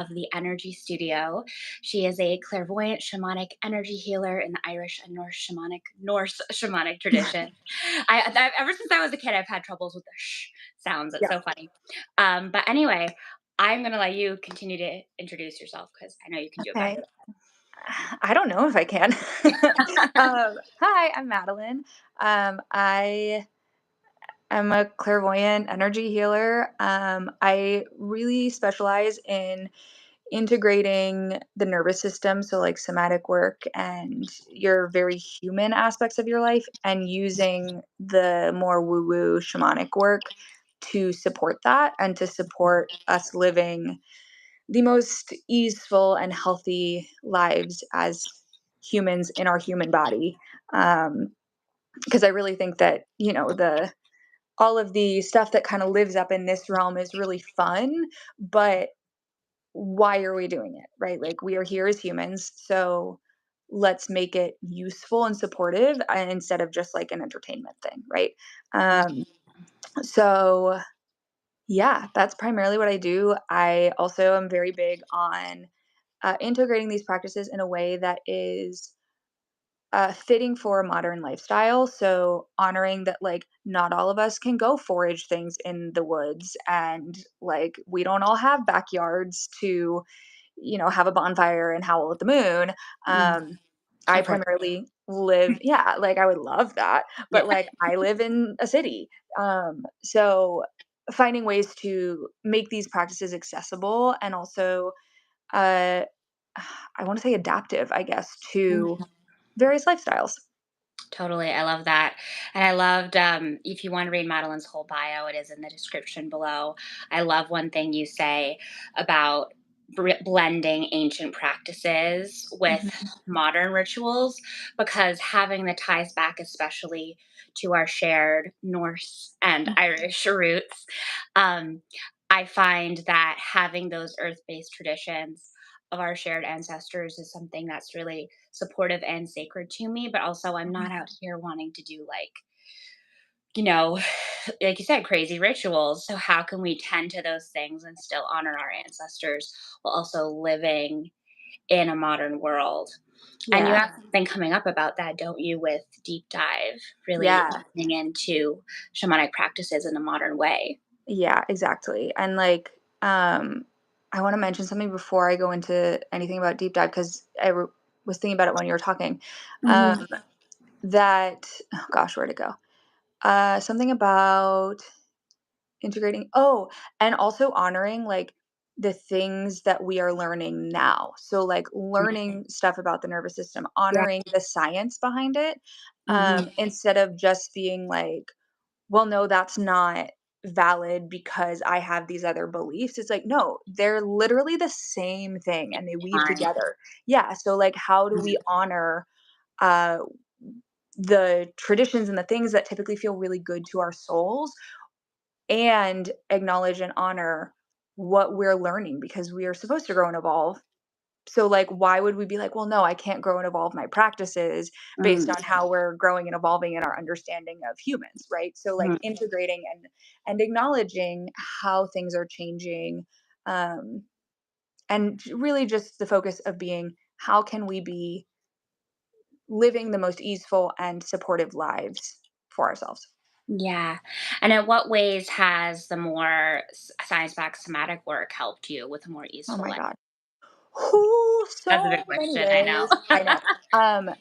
of the Energy Studio. She is a clairvoyant shamanic energy healer in the Irish and Norse shamanic tradition. Ever since I was a kid, I've had troubles with the sh sounds. It's Yeah. so funny. But anyway, I'm gonna let you continue to introduce yourself because I know you can do it better. Okay. I don't know if I can. Hi, I'm Madeline. I am a clairvoyant energy healer. I really specialize in integrating the nervous system, so like somatic work and your very human aspects of your life, and using the more woo-woo shamanic work to support that and to support us living the most easeful and healthy lives as humans in our human body. Because I really think that, the all of the stuff that kind of lives up in this realm is really fun, but why are we doing it, right? Like, we are here as humans, so let's make it useful and supportive, instead of just like an entertainment thing, right? Um, so yeah, that's primarily what I do. I also am very big on integrating these practices in a way that is fitting for a modern lifestyle. So honoring that, like, not all of us can go forage things in the woods, and like, we don't all have backyards to, have a bonfire and howl at the moon. Mm, I unfortunately, primarily live, yeah, like, I would love that, yeah. but like, I live in a city. So finding ways to make these practices accessible, and also uh, I want to say adaptive, I guess, to various lifestyles. Totally. I love that. And I loved, if you want to read Madeline's whole bio, it is in the description below. I love one thing you say about blending ancient practices with Mhm. modern rituals, because having the ties back, especially to our shared Norse and Irish roots, um, I find that having those earth based traditions of our shared ancestors is something that's really supportive and sacred to me, but also I'm not Mhm. out here wanting to do like, you know, like you said, crazy rituals. So how can we tend to those things and still honor our ancestors while also living in a modern world? And you Yeah. have something coming up about that, don't you, with deep dive, really Yeah. getting into shamanic practices in a modern way. Yeah, exactly. And like, I want to mention something before I go into anything about deep dive, because was thinking about it when you were talking. Mhm. Um, that, oh gosh, where'd it go? Something about integrating. Oh, and also honoring like the things that we are learning now. So like learning stuff about the nervous system, Yeah. honoring the science behind it, Mhm. instead of just being like, well, no, that's not valid because I have these other beliefs. It's like, no, they're literally the same thing and they weave Fine. together. Yeah. So like, how do we honor uh the traditions and the things that typically feel really good to our souls, and acknowledge and honor what we're learning, because we are supposed to grow and evolve. So like, why would we be like, well, no, I can't grow and evolve my practices based Mm, on how we're growing and evolving in our understanding of humans, right? So like, mhm. integrating and acknowledging how things are changing, um, and really just the focus of being, how can we be living the most easeful and supportive lives for ourselves? Yeah. And in what ways has the more science-backed somatic work helped you with a more Oh easeful my life? God. Ooh, That's a so big many question, I know. ways. I know.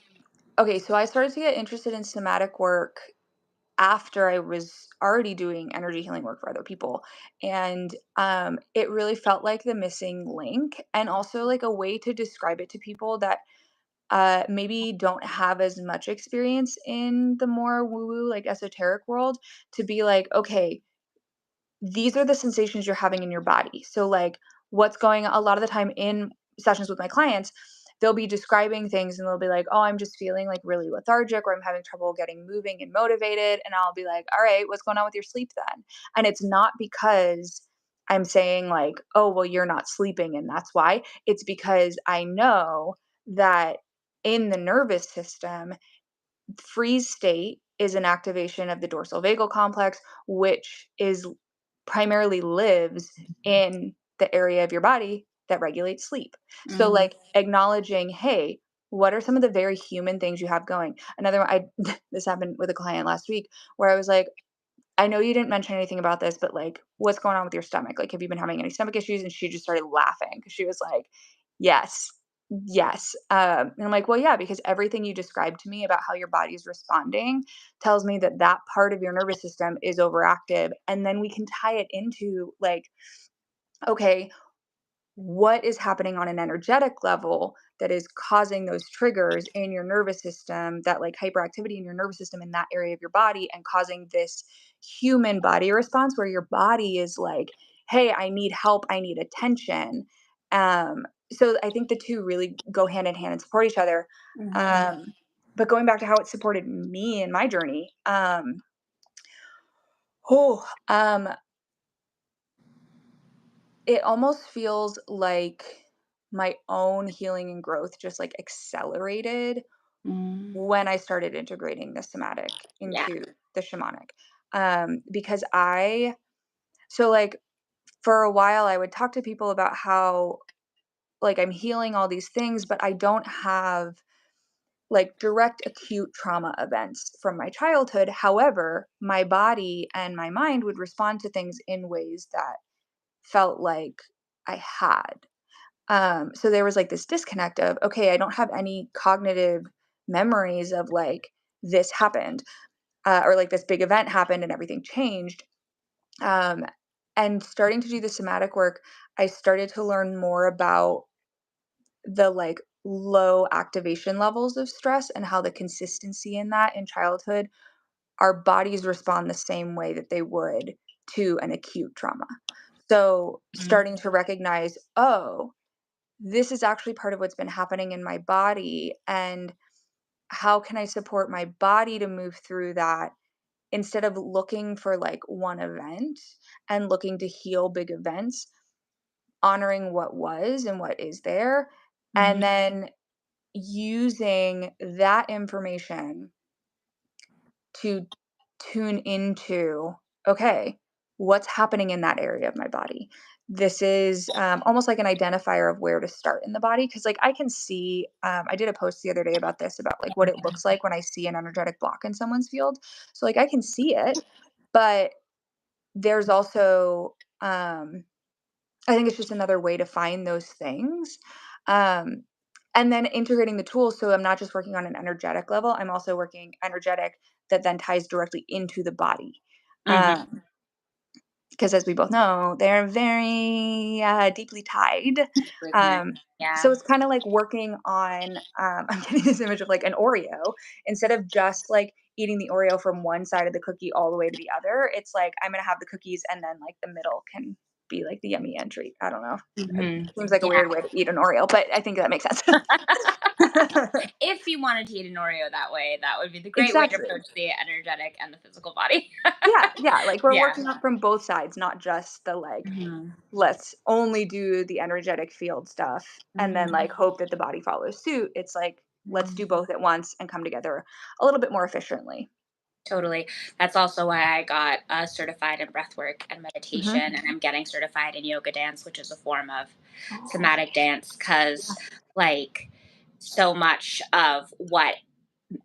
Okay, so I started to get interested in somatic work after I was already doing energy healing work for other people. And it really felt like the missing link, and also like a way to describe it to people that maybe don't have as much experience in the more woo woo, like esoteric world, to be like, okay, these are the sensations you're having in your body. So, like, what's going on a lot of the time in sessions with my clients, they'll be describing things and they'll be like, oh, I'm just feeling like really lethargic, or I'm having trouble getting moving and motivated. And I'll be like, all right, what's going on with your sleep then? And it's not because I'm saying, like, oh, well, you're not sleeping and that's why. It's because I know that in the nervous system, freeze state is an activation of the dorsal vagal complex, which is primarily lives in the area of your body that regulate sleep. So, Mhm. like, acknowledging, hey, what are some of the very human things you have going? Another one, this happened with a client last week where I was like, I know you didn't mention anything about this, but like, what's going on with your stomach? Like, have you been having any stomach issues? And she just started laughing because she was like, yes, yes. And I'm like, well, yeah, because everything you described to me about how your body's responding tells me that that part of your nervous system is overactive. And then we can tie it into like, okay, what is happening on an energetic level that is causing those triggers in your nervous system, that like hyperactivity in your nervous system in that area of your body, and causing this human body response where your body is like, hey, I need help, I need attention. So I think the two really go hand in hand and support each other. Mhm. But going back to how it supported me in my journey, oh, it almost feels like my own healing and growth just, like, accelerated Mm. when I started integrating the somatic Yeah. into the shamanic. Because like, for a while, I would talk to people about how, like, I'm healing all these things, but I don't have, like, direct acute trauma events from my childhood. However, my body and my mind would respond to things in ways that felt like I had. So there was like this disconnect of, okay, I don't have any cognitive memories of like this happened, or like this big event happened and everything changed. Um, and starting to do the somatic work, I started to learn more about the like low activation levels of stress and how the consistency in that in childhood, our bodies respond the same way that they would to an acute trauma. So Mhm. starting to recognize, oh, this is actually part of what's been happening in my body, and how can I support my body to move through that instead of looking for like one event and looking to heal big events, honoring what was and what is there, Mhm. and then using that information to tune into, okay, what's happening in that area of my body. This is almost like an identifier of where to start in the body, because like I can see, I did a post the other day about this, about like what it looks like when I see an energetic block in someone's field. So like I can see it, but there's also, I think it's just another way to find those things. Um, and then integrating the tools. So I'm not just working on an energetic level, I'm also working energetic that then ties directly into the body. Mhm. Because as we both know, they're very deeply tied. Deeply Um, connected. Yeah. so it's kind of like working on, I'm getting this image of like an Oreo. Instead of just like eating the Oreo from one side of the cookie all the way to the other, it's like I'm going to have the cookies and then like the middle can be like the yummy end treat. I don't know. It Mhm. seems like a Yeah. weird way to eat an Oreo, but I think that makes sense. If you wanted to eat an Oreo that way, that would be the great way to Exactly. approach the energetic and the physical body. Yeah, yeah, like we're Yeah. working on from both sides, not just the like, Mhm. let's only do the energetic field stuff and then Mhm. like hope that the body follows suit. It's like, let's Mhm. do both at once and come together a little bit more efficiently. Totally. That's also why I got certified in breathwork and meditation, Hmm. and I'm getting certified in yoga dance, which is a form of Oh, somatic dance. yeah. Because, like, so much of what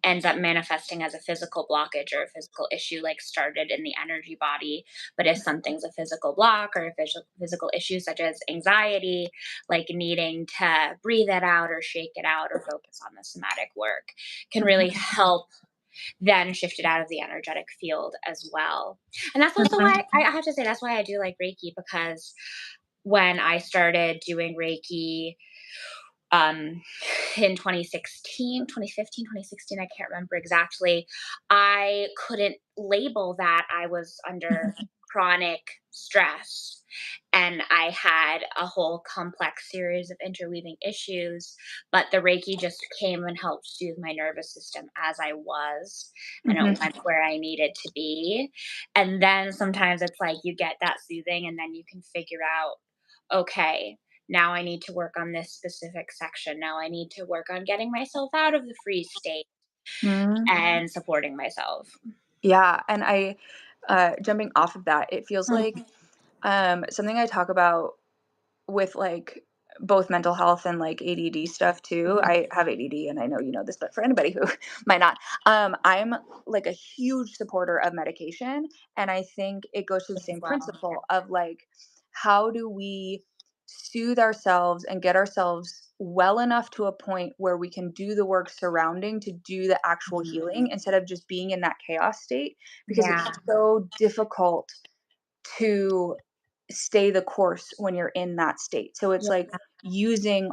ends up manifesting as a physical blockage or a physical issue like started in the energy body. But if something's a physical block or a physical issue such as anxiety, like needing to breathe it out or shake it out or focus on the somatic work can really Hmm. help then shift it out of the energetic field as well. And that's also Hmm. why I have to say that's why I do like Reiki, because when I started doing Reiki um in 2016, 2015, 2016, I can't remember exactly, I couldn't label that I was under chronic stress, and I had a whole complex series of interweaving issues, but the Reiki just came and helped soothe my nervous system as I was, and it Hmm. went where I needed to be. And then sometimes it's like you get that soothing and then you can figure out, okay, now I need to work on this specific section. Now I need to work on getting myself out of the freeze state Hmm. and supporting myself. Yeah. And jumping off of that, it feels like something I talk about with like both mental health and like ADD stuff too. Mhm. I have ADD and I know you know this, but for anybody who might not, I'm like a huge supporter of medication. And I think it goes to the As same well. principle of like, how do we soothe ourselves and get ourselves well enough to a point where we can do the work surrounding to do the actual Mhm. healing instead of just being in that chaos state, because it's Yeah. so difficult to stay the course when you're in that state. So it's Yeah. like using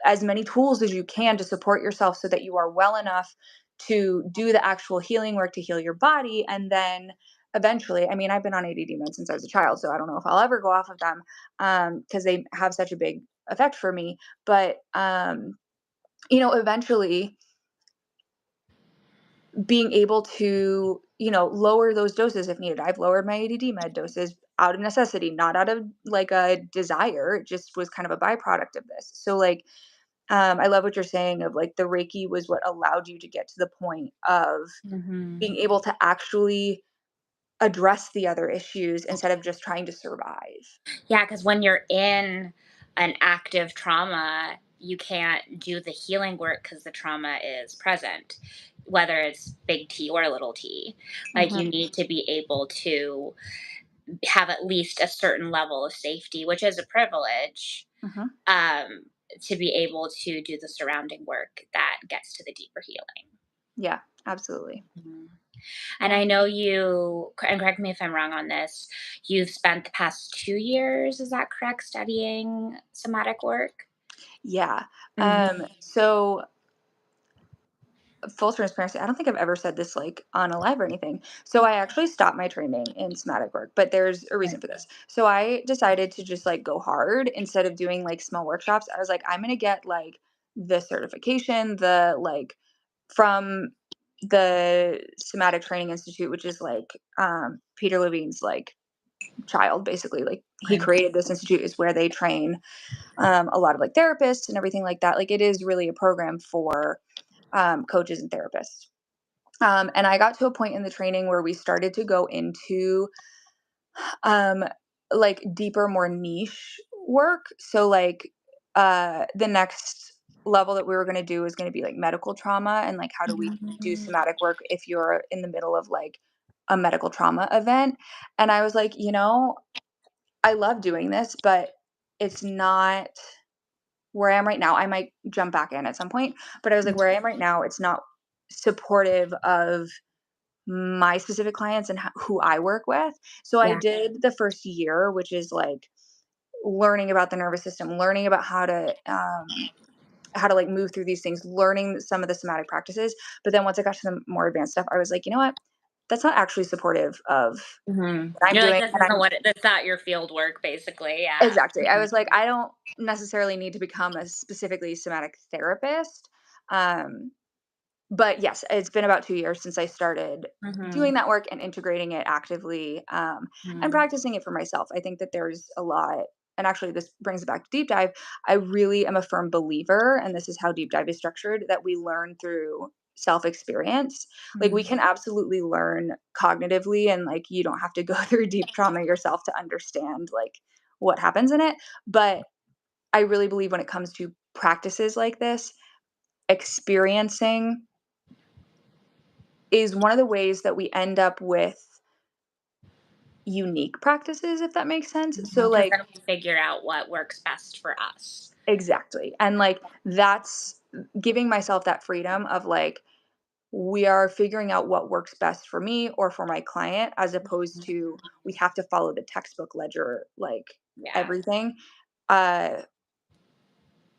as many tools as you can to support yourself so that you are well enough to do the actual healing work to heal your body. And then eventually, I mean, I've been on ADD meds since I was a child, so I don't know if I'll ever go off of them because they have such a big effect for me. But, eventually being able to, lower those doses if needed. I've lowered my ADD med doses out of necessity, not out of like a desire. It just was kind of a byproduct of this. So like, I love what you're saying of like the Reiki was what allowed you to get to the point of Mhm. being able to actually address the other issues instead of just trying to survive. Yeah, because when you're in an active trauma, you can't do the healing work because the trauma is present, whether it's big T or little t. Like, Hmm. you need to be able to have at least a certain level of safety, which is a privilege, Hmm. um, to be able to do the surrounding work that gets to the deeper healing. Yeah, absolutely. Mhm. And Yeah. I know you, and correct me if I'm wrong on this, you've spent the past 2 years, is that correct, studying somatic work? Yeah. Mhm. So full transparency, I don't think I've ever said this like on a live or anything. So I actually stopped my training in somatic work, but there's a reason for this. So I decided to just like go hard instead of doing like small workshops. I was like, I'm gonna get like the certification, the like from the Somatic Training Institute, which is like Peter Levine's like child, basically. Like he Okay. created this institute is where they train a lot of like therapists and everything like that. Like it is really a program for coaches and therapists. And I got to a point in the training where we started to go into um, like deeper, more niche work. So like the next level that we were going to do is going to be like medical trauma and like how do we do Mhm. somatic work if you're in the middle of like a medical trauma event. And I was like, I love doing this, but it's not where I am right now. I might jump back in at some point, but I was like, where I am right now, it's not supportive of my specific clients and who I work with. So I Yeah. did the first year, which is like learning about the nervous system, learning about how to like move through these things, learning some of the somatic practices. But then once I got to the more advanced stuff, I was like, you know what? That's not actually supportive of Mhm. what I'm You're like, doing. this And isn't I'm what that's not your field work, basically, yeah. exactly. I Mhm. was like, I don't necessarily need to become a specifically somatic therapist. Um, But yes, it's been about 2 years since I started Mhm. doing that work and integrating it actively, and Mhm. practicing it for myself. I think that there's a lot, and actually this brings it back to deep dive. I really am a firm believer, and this is how deep dive is structured, that we learn through self-experience. Like, we Mhm. can absolutely learn cognitively, and, like, you don't have to go through deep trauma yourself to understand, like, what happens in it, but I really believe when it comes to practices like this, experiencing is one of the ways that we end up with unique practices, if that makes sense. So, Because like then we figure out what works best for us. exactly. And, like, that's giving myself that freedom of, like, we are figuring out what works best for me or for my client as opposed to we have to follow the textbook ledger, like, Yeah. everything. Uh,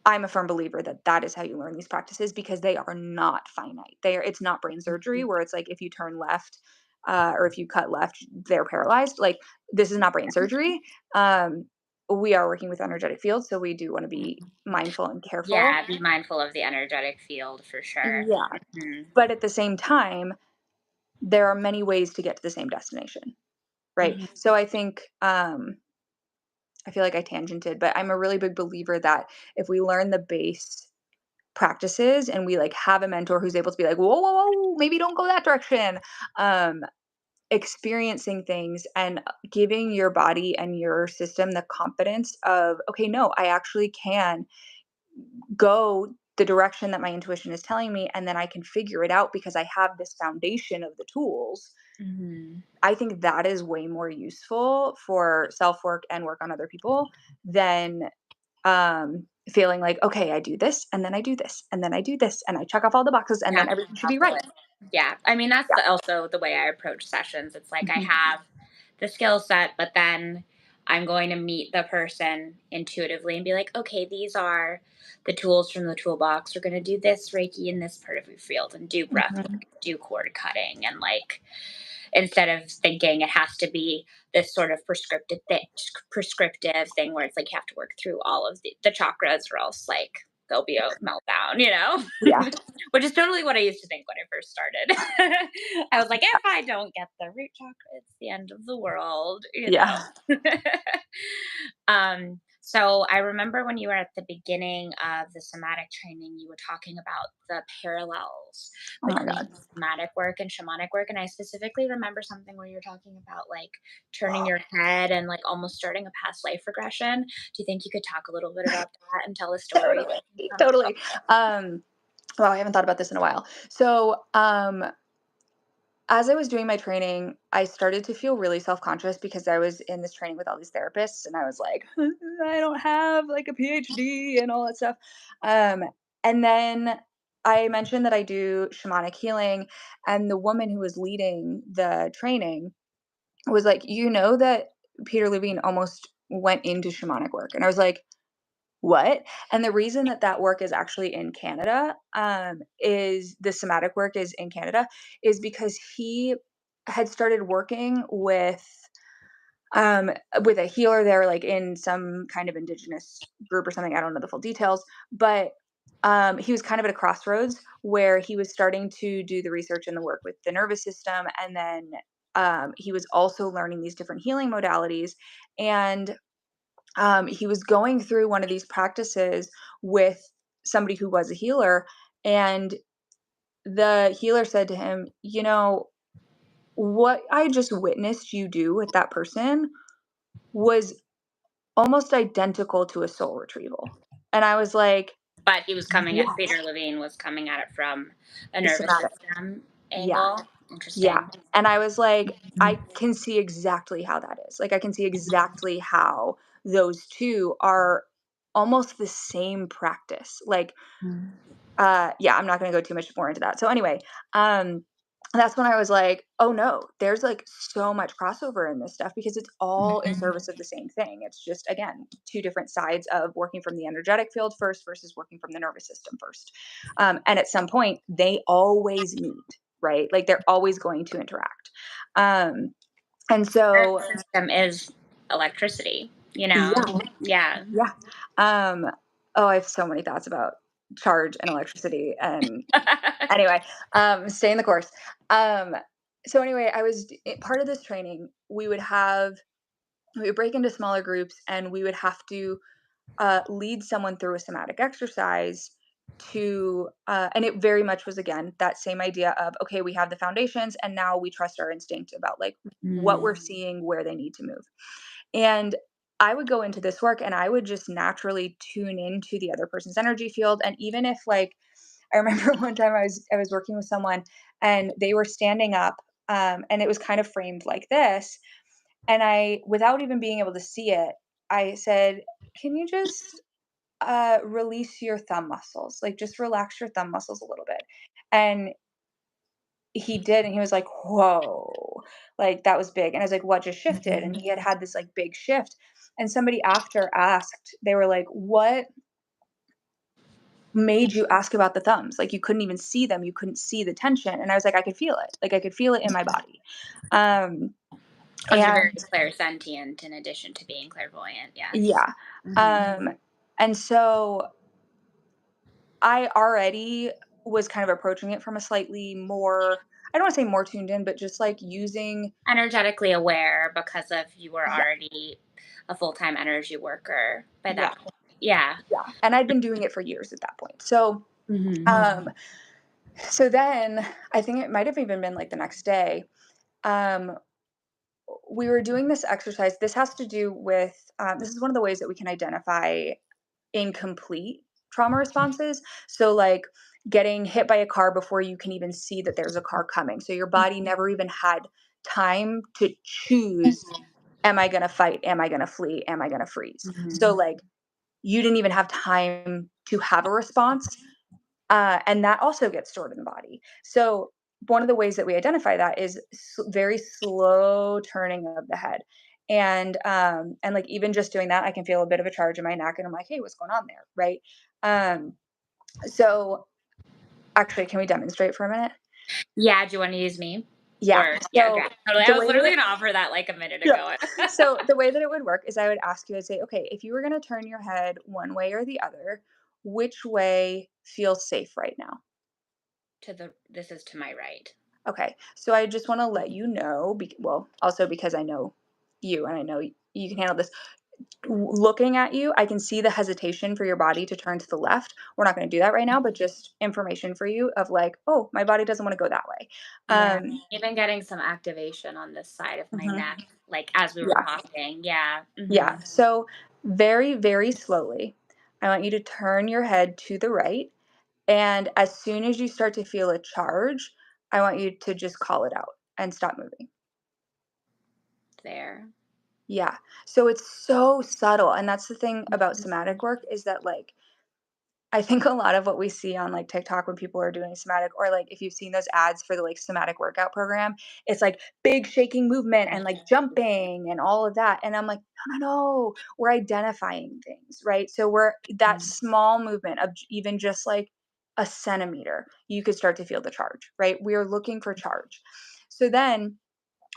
I'm a firm believer that that is how you learn these practices because they are not finite. It's not brain surgery where it's like if you turn left, or if you cut left, they're paralyzed. Like this is not brain surgery. Um, we are working with energetic fields, so we do want to be mindful and careful. Yeah, be mindful of the energetic field for sure. Yeah, Mhm. but at the same time, there are many ways to get to the same destination, right? Mhm. So I feel like I tangented, but I'm a really big believer that if we learn the base practices and we like have a mentor who's able to be like, whoa, whoa, whoa, maybe don't go that direction. Um, experiencing things and giving your body and your system the confidence of, okay, no, I actually can go the direction that my intuition is telling me, and then I can figure it out because I have this foundation of the tools. Mhm. I think that is way more useful for self-work and work on other people than feeling like, okay, I do this and then I do this and then I do this and I check off all the boxes and Yeah, then everything should be also right. it. Yeah, I mean, that's Yeah. also the way I approach sessions. It's like I Mhm. have the skill set, but then I'm going to meet the person intuitively and be like, okay, these are the tools from the toolbox. We're going to do this Reiki in this part of your field and do breath Mhm. work, do cord cutting. And like, instead of thinking it has to be this sort of prescriptive thing where it's like you have to work through all of the chakras or else like there'll be a meltdown, you know? Yeah. Which is totally what I used to think when I first started. I was like, if I don't get the root chakra, it's the end of the world, you Yeah. know? So I remember when you were at the beginning of the somatic training, you were talking about the parallels Oh my between god. somatic work and shamanic work. And I specifically remember something where you're talking about like turning your head and like almost starting a past life regression. Do you think you could talk a little bit about that and tell a story? Totally. Totally. Well, I haven't thought about this in a while. So, as I was doing my training, I started to feel really self-conscious because I was in this training with all these therapists and I was like, I don't have like a PhD and all that stuff. Um, and then I mentioned that I do shamanic healing, and the woman who was leading the training was like, you know that Peter Levine almost went into shamanic work. And I was like, what? And the reason that that work is actually in Canada, is the somatic work is in Canada, is because he had started working um, with a healer there, like in some kind of indigenous group or something. I don't know the full details, but he was kind of at a crossroads where he was starting to do the research and the work with the nervous system, and then he was also learning these different healing modalities, and he was going through one of these practices with somebody who was a healer, and the healer said to him, you know, what I just witnessed you do with that person was almost identical to a soul retrieval. And I was like, But he was coming at yes, Peter Levine was coming at it from a the nervous somatic. system Yeah. angle. Yeah. Interesting. And I was like, I can see exactly how that is. Like, I can see exactly how those two are almost the same practice. Like, Mm. yeah, I'm not gonna go too much more into that. So anyway, um, that's when I was like, "Oh, no, there's, like, so much crossover in this stuff because it's all in Mhm. service of the same thing." It's just, again, 2 different sides of working from the energetic field first versus working from the nervous system first. And at some point, they always meet, right? Like, they're always going to interact. Um, and so Nervous system is electricity, you know? yeah, Yeah. yeah. Um, oh, I have so many thoughts about charge and electricity and anyway, stay in the course. Um, so anyway, part of this training. We would break into smaller groups, and we would have to lead someone through a somatic exercise and it very much was again that same idea of, okay, we have the foundations, and now we trust our instinct about like what we're Mm. seeing, where they need to move. And I would go into this work and I would just naturally tune into the other person's energy field. And even if like I remember one time I was working with someone and they were standing up, and it was kind of framed like this. And I, without even being able to see it, I said, "Can you just release your thumb muscles? Like just relax your thumb muscles a little bit." And he did, and he was like, "Whoa!" Like that was big. And I was like, "What just shifted?" And he had had this like big shift. And somebody after asked, they were like, "What made you ask about the thumbs? Like, you couldn't even see them, you couldn't see the tension." And I was like, "I could feel it. Like, I could feel it in my body." Um, 'Cause you're very and clairsentient in addition to being clairvoyant, yes. yeah. Mhm. Um, and so I already was kind of approaching it from a slightly more, I don't wanna say more tuned in, but just, like, using Energetically aware because of you were yeah, already a full-time energy worker by yeah, that point. Yeah. yeah, and I'd been doing it for years at that point. So, Mhm. so then I think it might have even been, like, the next day, we were doing this exercise. This has to do with, this is one of the ways that we can identify incomplete trauma responses. So, like getting hit by a car before you can even see that there's a car coming. So, your body never even had time to choose, am I going to fight? Am I going to flee? Am I going to freeze? So, Mhm. like, you didn't even have time to have a response. And that also gets stored in the body. So, one of the ways that we identify that is very slow turning of the head. And like even just doing that, I can feel a bit of a charge in my neck, and I'm like, hey, what's going on there? Right. Um, so actually, can we demonstrate for a minute? Yeah, do you wanna use me? Yeah. Or yeah, okay, So totally. I the was way that literally it gonna offer that, like, a minute yeah. ago. So the way that it would work is I would ask you, I'd say, okay, if you were gonna turn your head one way or the other, which way feels safe right now? This is to my right. Okay. So I just want to let you know, well, also because I know you and I know you can handle this. Looking at you, I can see the hesitation for your body to turn to the left. We're not going to do that right now, but just information for you of like, oh, my body doesn't want to go that way. Yeah, Um, even getting some activation on this side of my mhm. neck, like, as we were Yeah. talking. Yeah, Yeah. mhm. So very, very slowly, I want you to turn your head to the right. And as soon as you start to feel a charge, I want you to just call it out and stop moving. There. Yeah. So it's so subtle, and that's the thing about somatic work is that, like, I think a lot of what we see on, like, TikTok when people are doing somatic or, like, if you've seen those ads for the, like, somatic workout program, it's, like, big shaking movement and, like, jumping and all of that, and I'm like, "No, no, no, we're identifying things," right? So we're that Mhm. small movement of even just, like, a centimeter, you could start to feel the charge, right? We are looking for charge. So then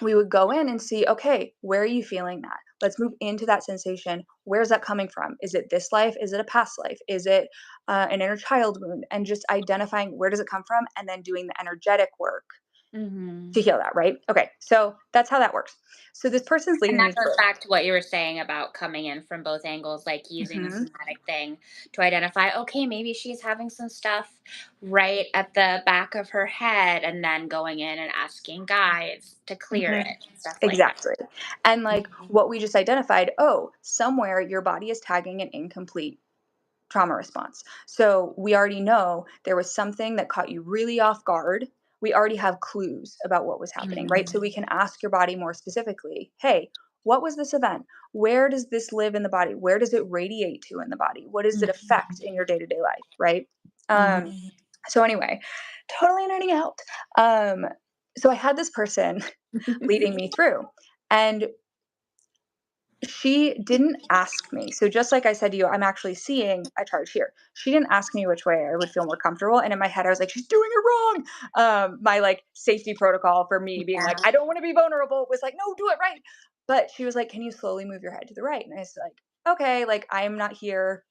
we would go in and see, okay, where are you feeling that? Let's move into that sensation. Where's that coming from? Is it this life? Is it a past life? Is it an inner child wound? And just identifying where does it come from and then doing the energetic work to Mhm. heal that, right? Okay, so that's how that works. So this person's And leading that me goes through. back to what you were saying about coming in from both angles, like using the Hmm. somatic thing to identify, okay, maybe she's having some stuff right at the back of her head, and then going in and asking guides to clear Hmm. it and stuff like that. Exactly. And like Mhm. what we just identified, oh, somewhere your body is tagging an incomplete trauma response. So we already know there was something that caught you really off guard. We already have clues about what was happening, right? So Mhm. we can ask your body more specifically, hey, what was this event? Where does this live in the body? Where does it radiate to in the body? What does it affect Mhm. in your day to day life, right? Um, Mhm. so anyway, totally nerding out. Um, so I had this person leading me through, and she didn't ask me. So just like I said to you, I'm actually seeing a charge here. She didn't ask me which way I would feel more comfortable. And in my head, I was like, she's doing it wrong. My like safety protocol for me being like, Yeah. I don't want to be vulnerable was like, no, do it right. But she was like, can you slowly move your head to the right? And I was like, okay, like I'm not here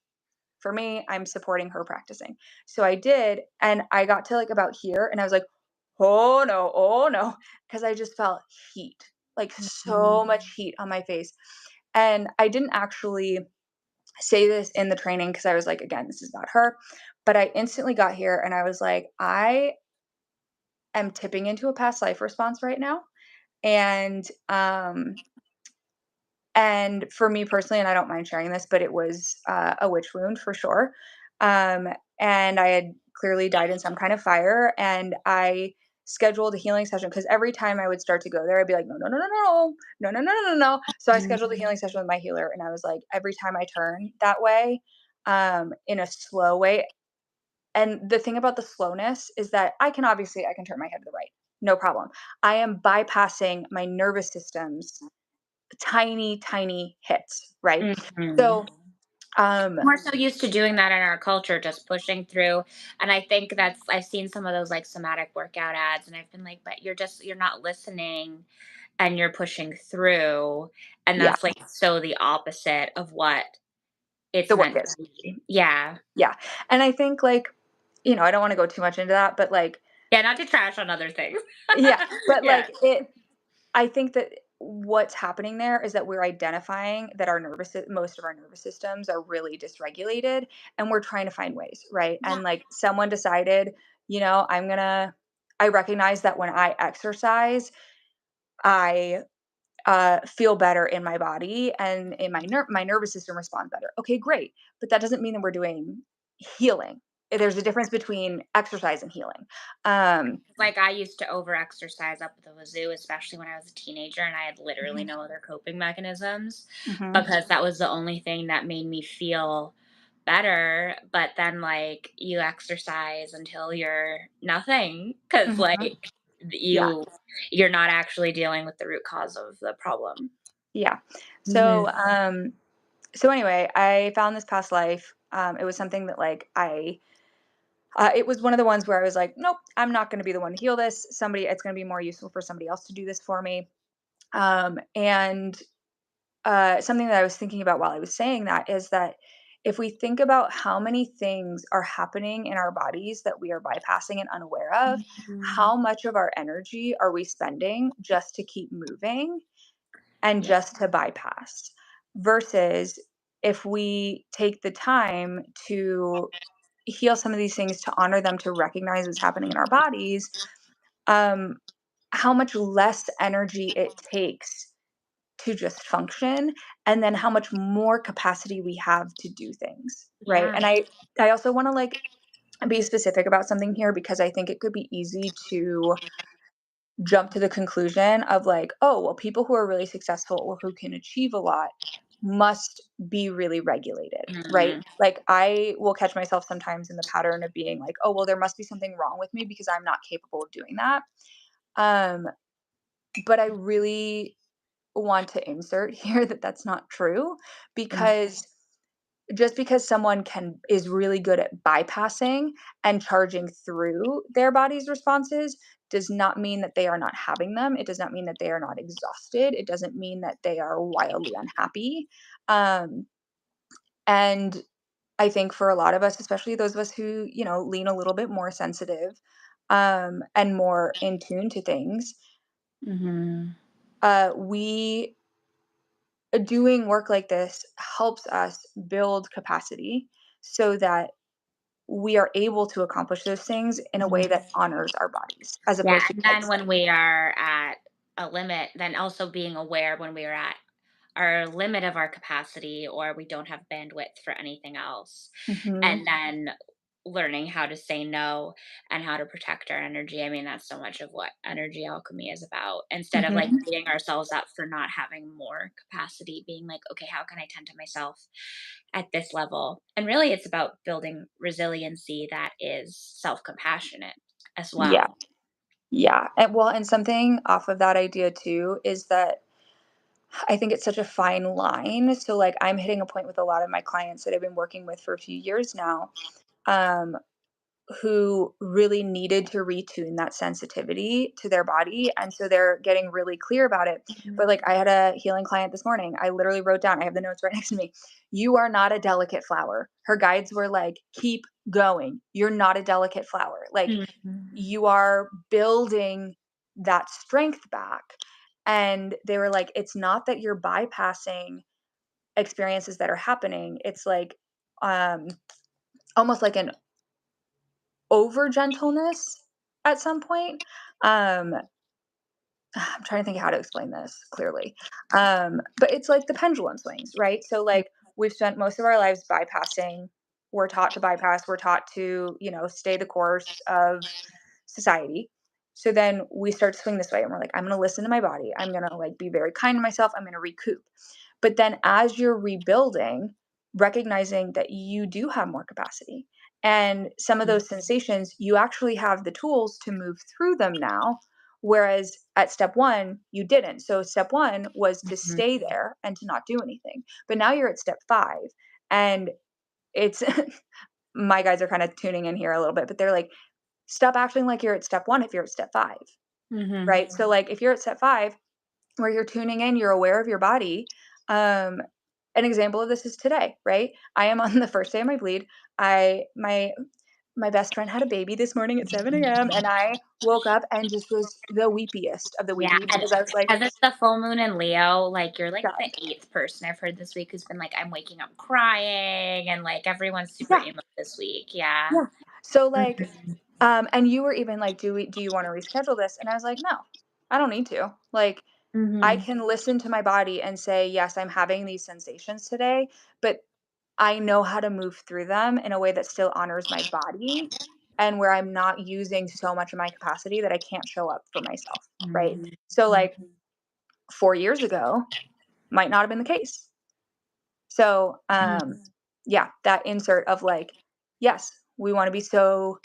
for me. I'm supporting her practicing. So I did. And I got to like about here and I was like, oh no, oh no. Cause I just felt heat, like so Mhm. much heat on my face. And I didn't actually say this in the training because I was like, again, this is about her. But I instantly got here and I was like, I am tipping into a past life response right now. And and for me personally, and I don't mind sharing this, but it was a witch wound for sure. Um, and I had clearly died in some kind of fire. And I scheduled a healing session because every time I would start to go there, I'd be like, no, no, no, no, no, no, no, no, no, no, no. So I scheduled a Mhm. healing session with my healer, and I was like, every time I turn that way, in a slow way. And the thing about the slowness is that I can turn my head to the right, no problem. I am bypassing my nervous system's tiny, tiny hits, right? Mhm. So, um, We're so used to doing that in our culture, just pushing through. And I think I've seen some of those like somatic workout ads, and I've been like, but you're not listening and you're pushing through. And yeah, that's like so the opposite of what it's the work meant to is. be. Yeah. Yeah. And I think like, I don't want to go too much into that, but like, Yeah. Not to trash on other things. yeah, but Yeah. like I think that what's happening there is that we're identifying that most of our nervous systems are really dysregulated and we're trying to find ways, right? Yeah. And like someone decided, I recognize that when I exercise, I feel better in my body, and in my nervous system respond better. Okay, great. But that doesn't mean that we're doing healing. There's a difference between exercise and healing. Um, Like, I used to over-exercise up at the wazoo, especially when I was a teenager, and I had literally mhm, no other coping mechanisms mhm, because that was the only thing that made me feel better, but then, like, you exercise until you're nothing because mhm. like, Yeah, you're not actually dealing with the root cause of the problem. yeah. Mhm. So, so anyway, I found this past life. It was something that like it was one of the ones where I was like, nope, I'm not going to be the one to heal this. It's going to be more useful for somebody else to do this for me. And something that I was thinking about while I was saying that is that if we think about how many things are happening in our bodies that we are bypassing and unaware of, Mhm. how much of our energy are we spending just to keep moving and Yeah. just to bypass? Versus if we take the time to heal some of these things, to honor them, to recognize what's happening in our bodies, um, how much less energy it takes to just function, and then how much more capacity we have to do things, right? Yeah. And I also want to like be specific about something here because I think it could be easy to jump to the conclusion of like, oh, well, people who are really successful or who can achieve a lot must be really regulated, right? Mhm. Like I will catch myself sometimes in the pattern of being like, oh, well, there must be something wrong with me because I'm not capable of doing that. Um, but I really want to insert here that that's not true, Mhm. because just because someone can is really good at bypassing and charging through their body's responses does not mean that they are not having them. It does not mean that they are not exhausted. It doesn't mean that they are wildly unhappy. Um, and I think for a lot of us, especially those of us who, lean a little bit more sensitive, and more in tune to things, Mhm. we doing work like this helps us build capacity so that we are able to accomplish those things in a way Mhm. that honors our bodies as Yeah, opposed to and like then when we are at a limit, then also being aware when we are at our limit of our capacity or we don't have bandwidth for anything else. mhm, And then learning how to say no and how to protect our energy. I mean, that's so much of what energy alchemy is about. Instead of like mhm. beating ourselves up for not having more capacity, being like, okay, how can I tend to myself at this level? And really, it's about building resiliency that is self compassionate as Yeah, well. yeah. And something off of that idea too is that I think it's such a fine line. So like I'm hitting a point with a lot of my clients that I've been working with for a few years now. Um, who really needed to retune that sensitivity to their body. And so they're getting really clear about it. But like I had a healing client this morning. I literally wrote down, I have the notes right next to me. You are not a delicate flower. Her guides were like, keep going. You're not a delicate flower. Like Mhm. you are building that strength back. And they were like, it's not that you're bypassing experiences that are happening. It's like um almost like an over gentleness at some point. Um, I'm trying to think how to explain this clearly. But it's like the pendulum swings, right? So like we've spent most of our lives bypassing. We're taught to bypass. We're taught to, stay the course of society. So then we start to swing this way and we're like, I'm going to listen to my body. I'm going to like be very kind to myself. I'm going to recoup. But then as you're rebuilding, recognizing that you do have more capacity and some of those sensations, you actually have the tools to move through them now. Whereas at step one, you didn't. So step one was to Mhm. stay there and to not do anything. But now you're at step five. And it's my guys are kind of tuning in here a little bit, but they're like, stop acting like you're at step one if you're at step five. Mhm. Right. So like if you're at step five, where you're tuning in, you're aware of your body. Um, an example of this is today, right? I am on the first day of my bleed. My best friend had a baby this morning at 7 a.m. and I woke up and just was the weepiest of the Yeah, weepy and because I was like, because it's the full moon in Leo, like, you're, like, the God, 8th person I've heard this week who's been like, "I'm waking up crying," and, like, everyone's super yeah, emo this week, yeah. yeah. So like, Mhm. and you were even like, do you want to reschedule this? And I was like, no, I don't need to. Like, I Mhm. can listen to my body and say, "Yes, I'm having these sensations today," but I know how to move through them in a way that still honors my body and where I'm not using so much of my capacity that I can't show up for myself, right? Mhm. So, like, Mhm. 4 years ago might not have been the case. So, Mhm. yeah, that insert of, like, yes, we wanna be so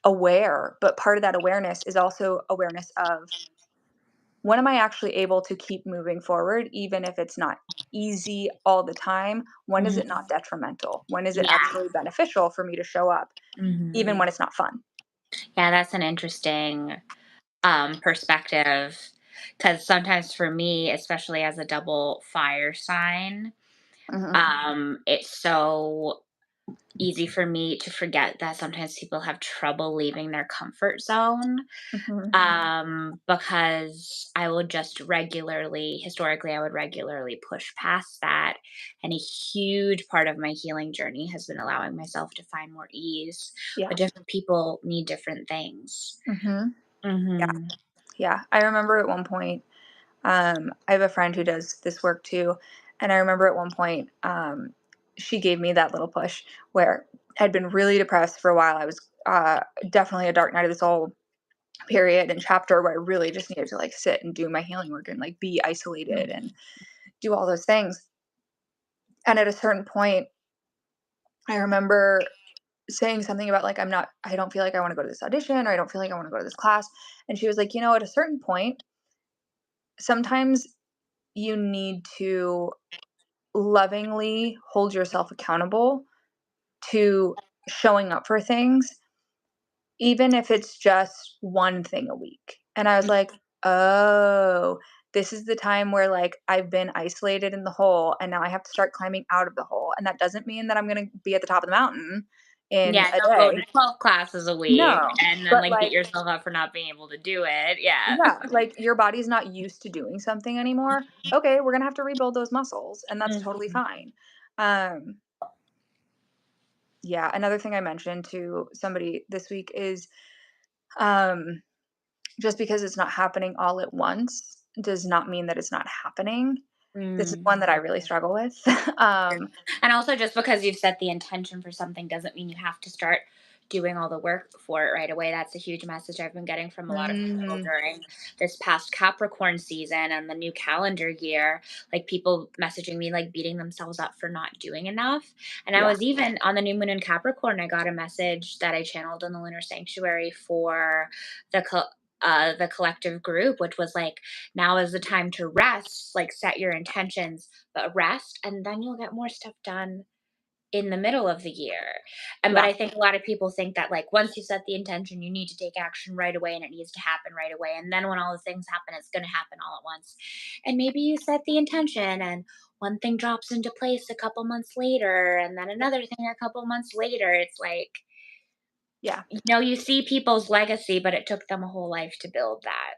aware, but part of that awareness is also awareness of, when am I actually able to keep moving forward even if it's not easy all the time? When is it Mhm. not detrimental? When is it Yeah. actually beneficial for me to show up even Mhm. when it's not fun? Yeah, that's an interesting perspective, because sometimes for me, especially as a double fire sign, Mhm, it's so easy for me to forget that sometimes people have trouble leaving their comfort zone, mhm. because I will just regularly, historically, I would regularly push past that. And a huge part of my healing journey has been allowing myself to find more ease. Yeah. But different people need different things. Mhm. Yeah, Hmm. yeah. I remember at one point, I have a friend who does this work too, and I remember at one point, she gave me that little push where I'd been really depressed for a while. I was definitely a dark night of the soul period and chapter where I really just needed to like sit and do my healing work and like be isolated and do all those things. And at a certain point, I remember saying something about like I don't feel like I want to go to this audition or I don't feel like I want to go to this class. And she was like, at a certain point, sometimes you need to lovingly hold yourself accountable to showing up for things, even if it's just one thing a week. And I was like, oh, this is the time where like I've been isolated in the hole and now I have to start climbing out of the hole. And that doesn't mean that I'm going to be at the top of the mountain in Yeah, a don't go to day. 12 classes a week No, and then, but like, beat like, yourself up for not being able to do it. Yeah. yeah, like your body's not used to doing something anymore. Okay, we're going to have to rebuild those muscles and that's totally Mhm. fine. Um, yeah, another thing I mentioned to somebody this week is um, just because it's not happening all at once does not mean that it's not happening. This is Mm. one that I really struggle with. um, And also, just because you've set the intention for something doesn't mean you have to start doing all the work for it right away. That's a huge message I've been getting from a lot of people mm, during this past Capricorn season and the new calendar year. Like, people messaging me, like, beating themselves up for not doing enough. And I yeah, was even on the new moon in Capricorn, I got a message that I channeled in the lunar sanctuary for the the collective group, which was like, now is the time to rest, like, set your intentions, but rest, and then you'll get more stuff done in the middle of the year. And but yeah, I think a lot of people think that, like, once you set the intention, you need to take action right away and it needs to happen right away. And then when all the things happen, it's going to happen all at once. And maybe you set the intention and one thing drops into place a couple months later and then another thing a couple months later. It's like, yeah, you see people's legacy, but it took them a whole life to build that.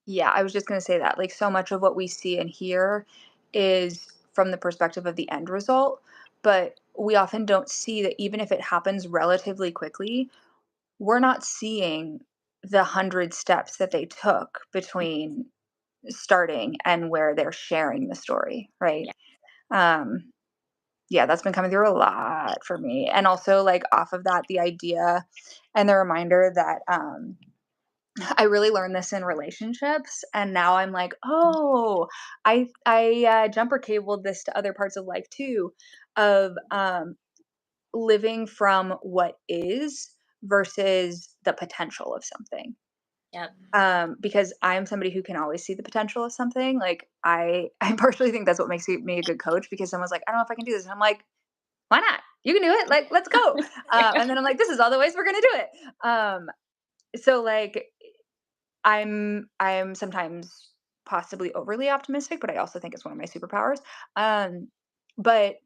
yeah. I was just gonna say that. Like, so much of what we see and hear is from the perspective of the end result, but we often don't see that even if it happens relatively quickly, we're not seeing the 100 steps that they took between starting and where they're sharing the story, right? Yeah. Um, yeah, that's been coming through a lot for me. And also, like, off of that, the idea and the reminder that I really learned this in relationships. And now I'm like, oh, I jumper cabled this to other parts of life too, of living from what is versus the potential of something. Yep. Because I'm somebody who can always see the potential of something. Like I partially think that's what makes me a good coach because someone's like, I don't know if I can do this. And I'm like, why not? You can do it. Like, let's go. And then I'm like, this is all the ways we're gonna do it. So like I'm sometimes possibly overly optimistic, but I also think it's one of my superpowers. But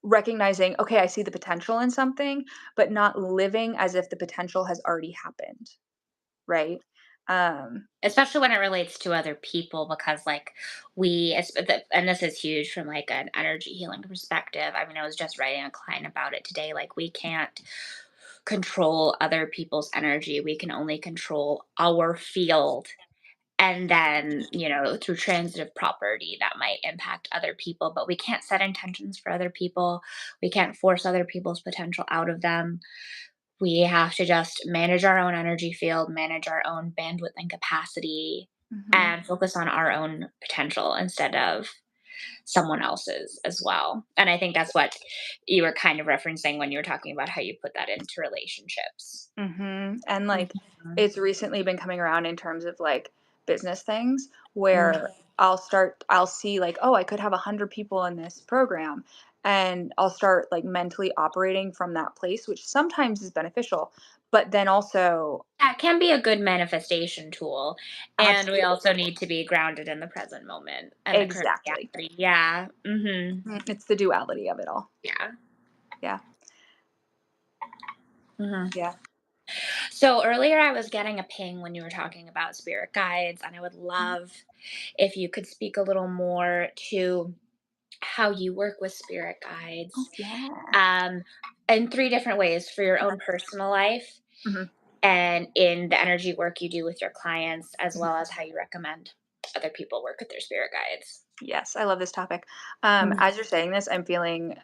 recognizing, okay, I see the potential in something, but not living as if the potential has already happened. Right. Um, Especially when it relates to other people, because, like, and this is huge from, like, an energy healing perspective. I mean, I was just writing a client about it today. Like, we can't control other people's energy. We can only control our field. And then, through transitive property, that might impact other people, but we can't set intentions for other people. We can't force other people's potential out of them. We have to just manage our own energy field, manage our own bandwidth and capacity, Mhm. and focus on our own potential instead of someone else's as well. And I think that's what you were kind of referencing when you were talking about how you put that into relationships. And, like, Mhm. it's recently been coming around in terms of, like, business things Mhm. where I'll see, like, "Oh, I could have 100 people in this program," and I'll start, like, mentally operating from that place, which sometimes is beneficial, but then also That can be a good manifestation tool. And we absolutely. also need to be grounded in the present moment and the current Exactly. reality. Yeah. It's the duality of it all. Yeah. Yeah. hmm Yeah. So earlier I was getting a ping when you were talking about spirit guides, and I would Mhm. love if you could speak a little more to how you work with spirit Oh, guides, yeah. um, in three different ways: for your own personal life, Mhm. and in the energy work you do with your clients, as Mhm. well as how you recommend other people work with their spirit guides. Yes, I love this topic. Mhm. As you're saying this, I'm feeling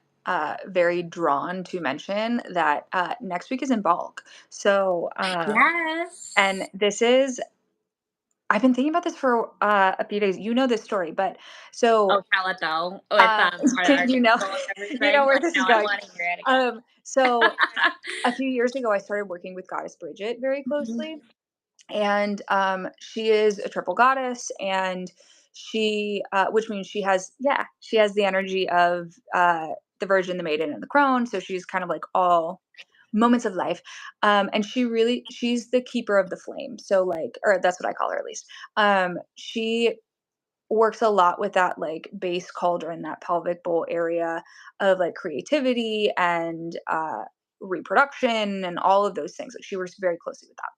very drawn to mention that next week is in bulk. So, and Yes. this is, I've been thinking about this for a few days. You know this story, but Oh, so tell it though, with our you know, table and you know everything. where Like, this no, is I going. want to hear it again. So a few years ago, I started working with Goddess Bridget very Mhm. closely, and she is a triple goddess, and she which means she has the energy of the virgin, the maiden, and the crone, so she's kind of like all moments of life. And she's the keeper of the flame, so like, or that's what I call her, at least. She works a lot with that like base cauldron, that pelvic bowl area of like creativity and reproduction and all of those things. Like, she works very closely with that.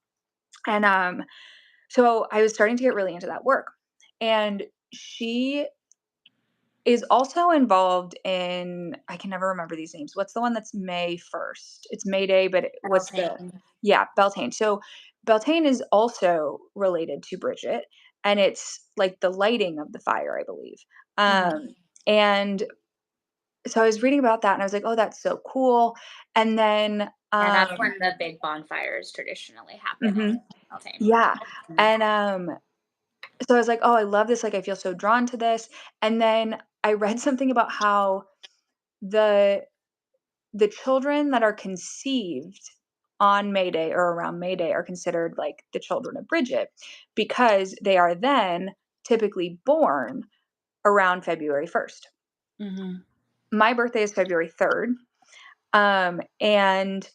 And so I was starting to get really into that work. And she is also involved in, I can never remember these names. What's the one that's May 1st? It's May Day, but what's the, Beltane. yeah, Beltane. So Beltane is also related to Bridget, and it's like the lighting of the fire, I believe. Mhm. And so I was reading about that and I was like, "Oh, that's so cool." And then Yeah, that's when the big bonfires traditionally happen in mhm, Beltane. yeah. And so I was like, "Oh, I love this, like, I feel so drawn to this." And then I read something about how the the children that are conceived on May Day or around May Day are considered like the children of Bridget, because they are then typically born around February 1st. Mhm. My birthday is February 3rd. And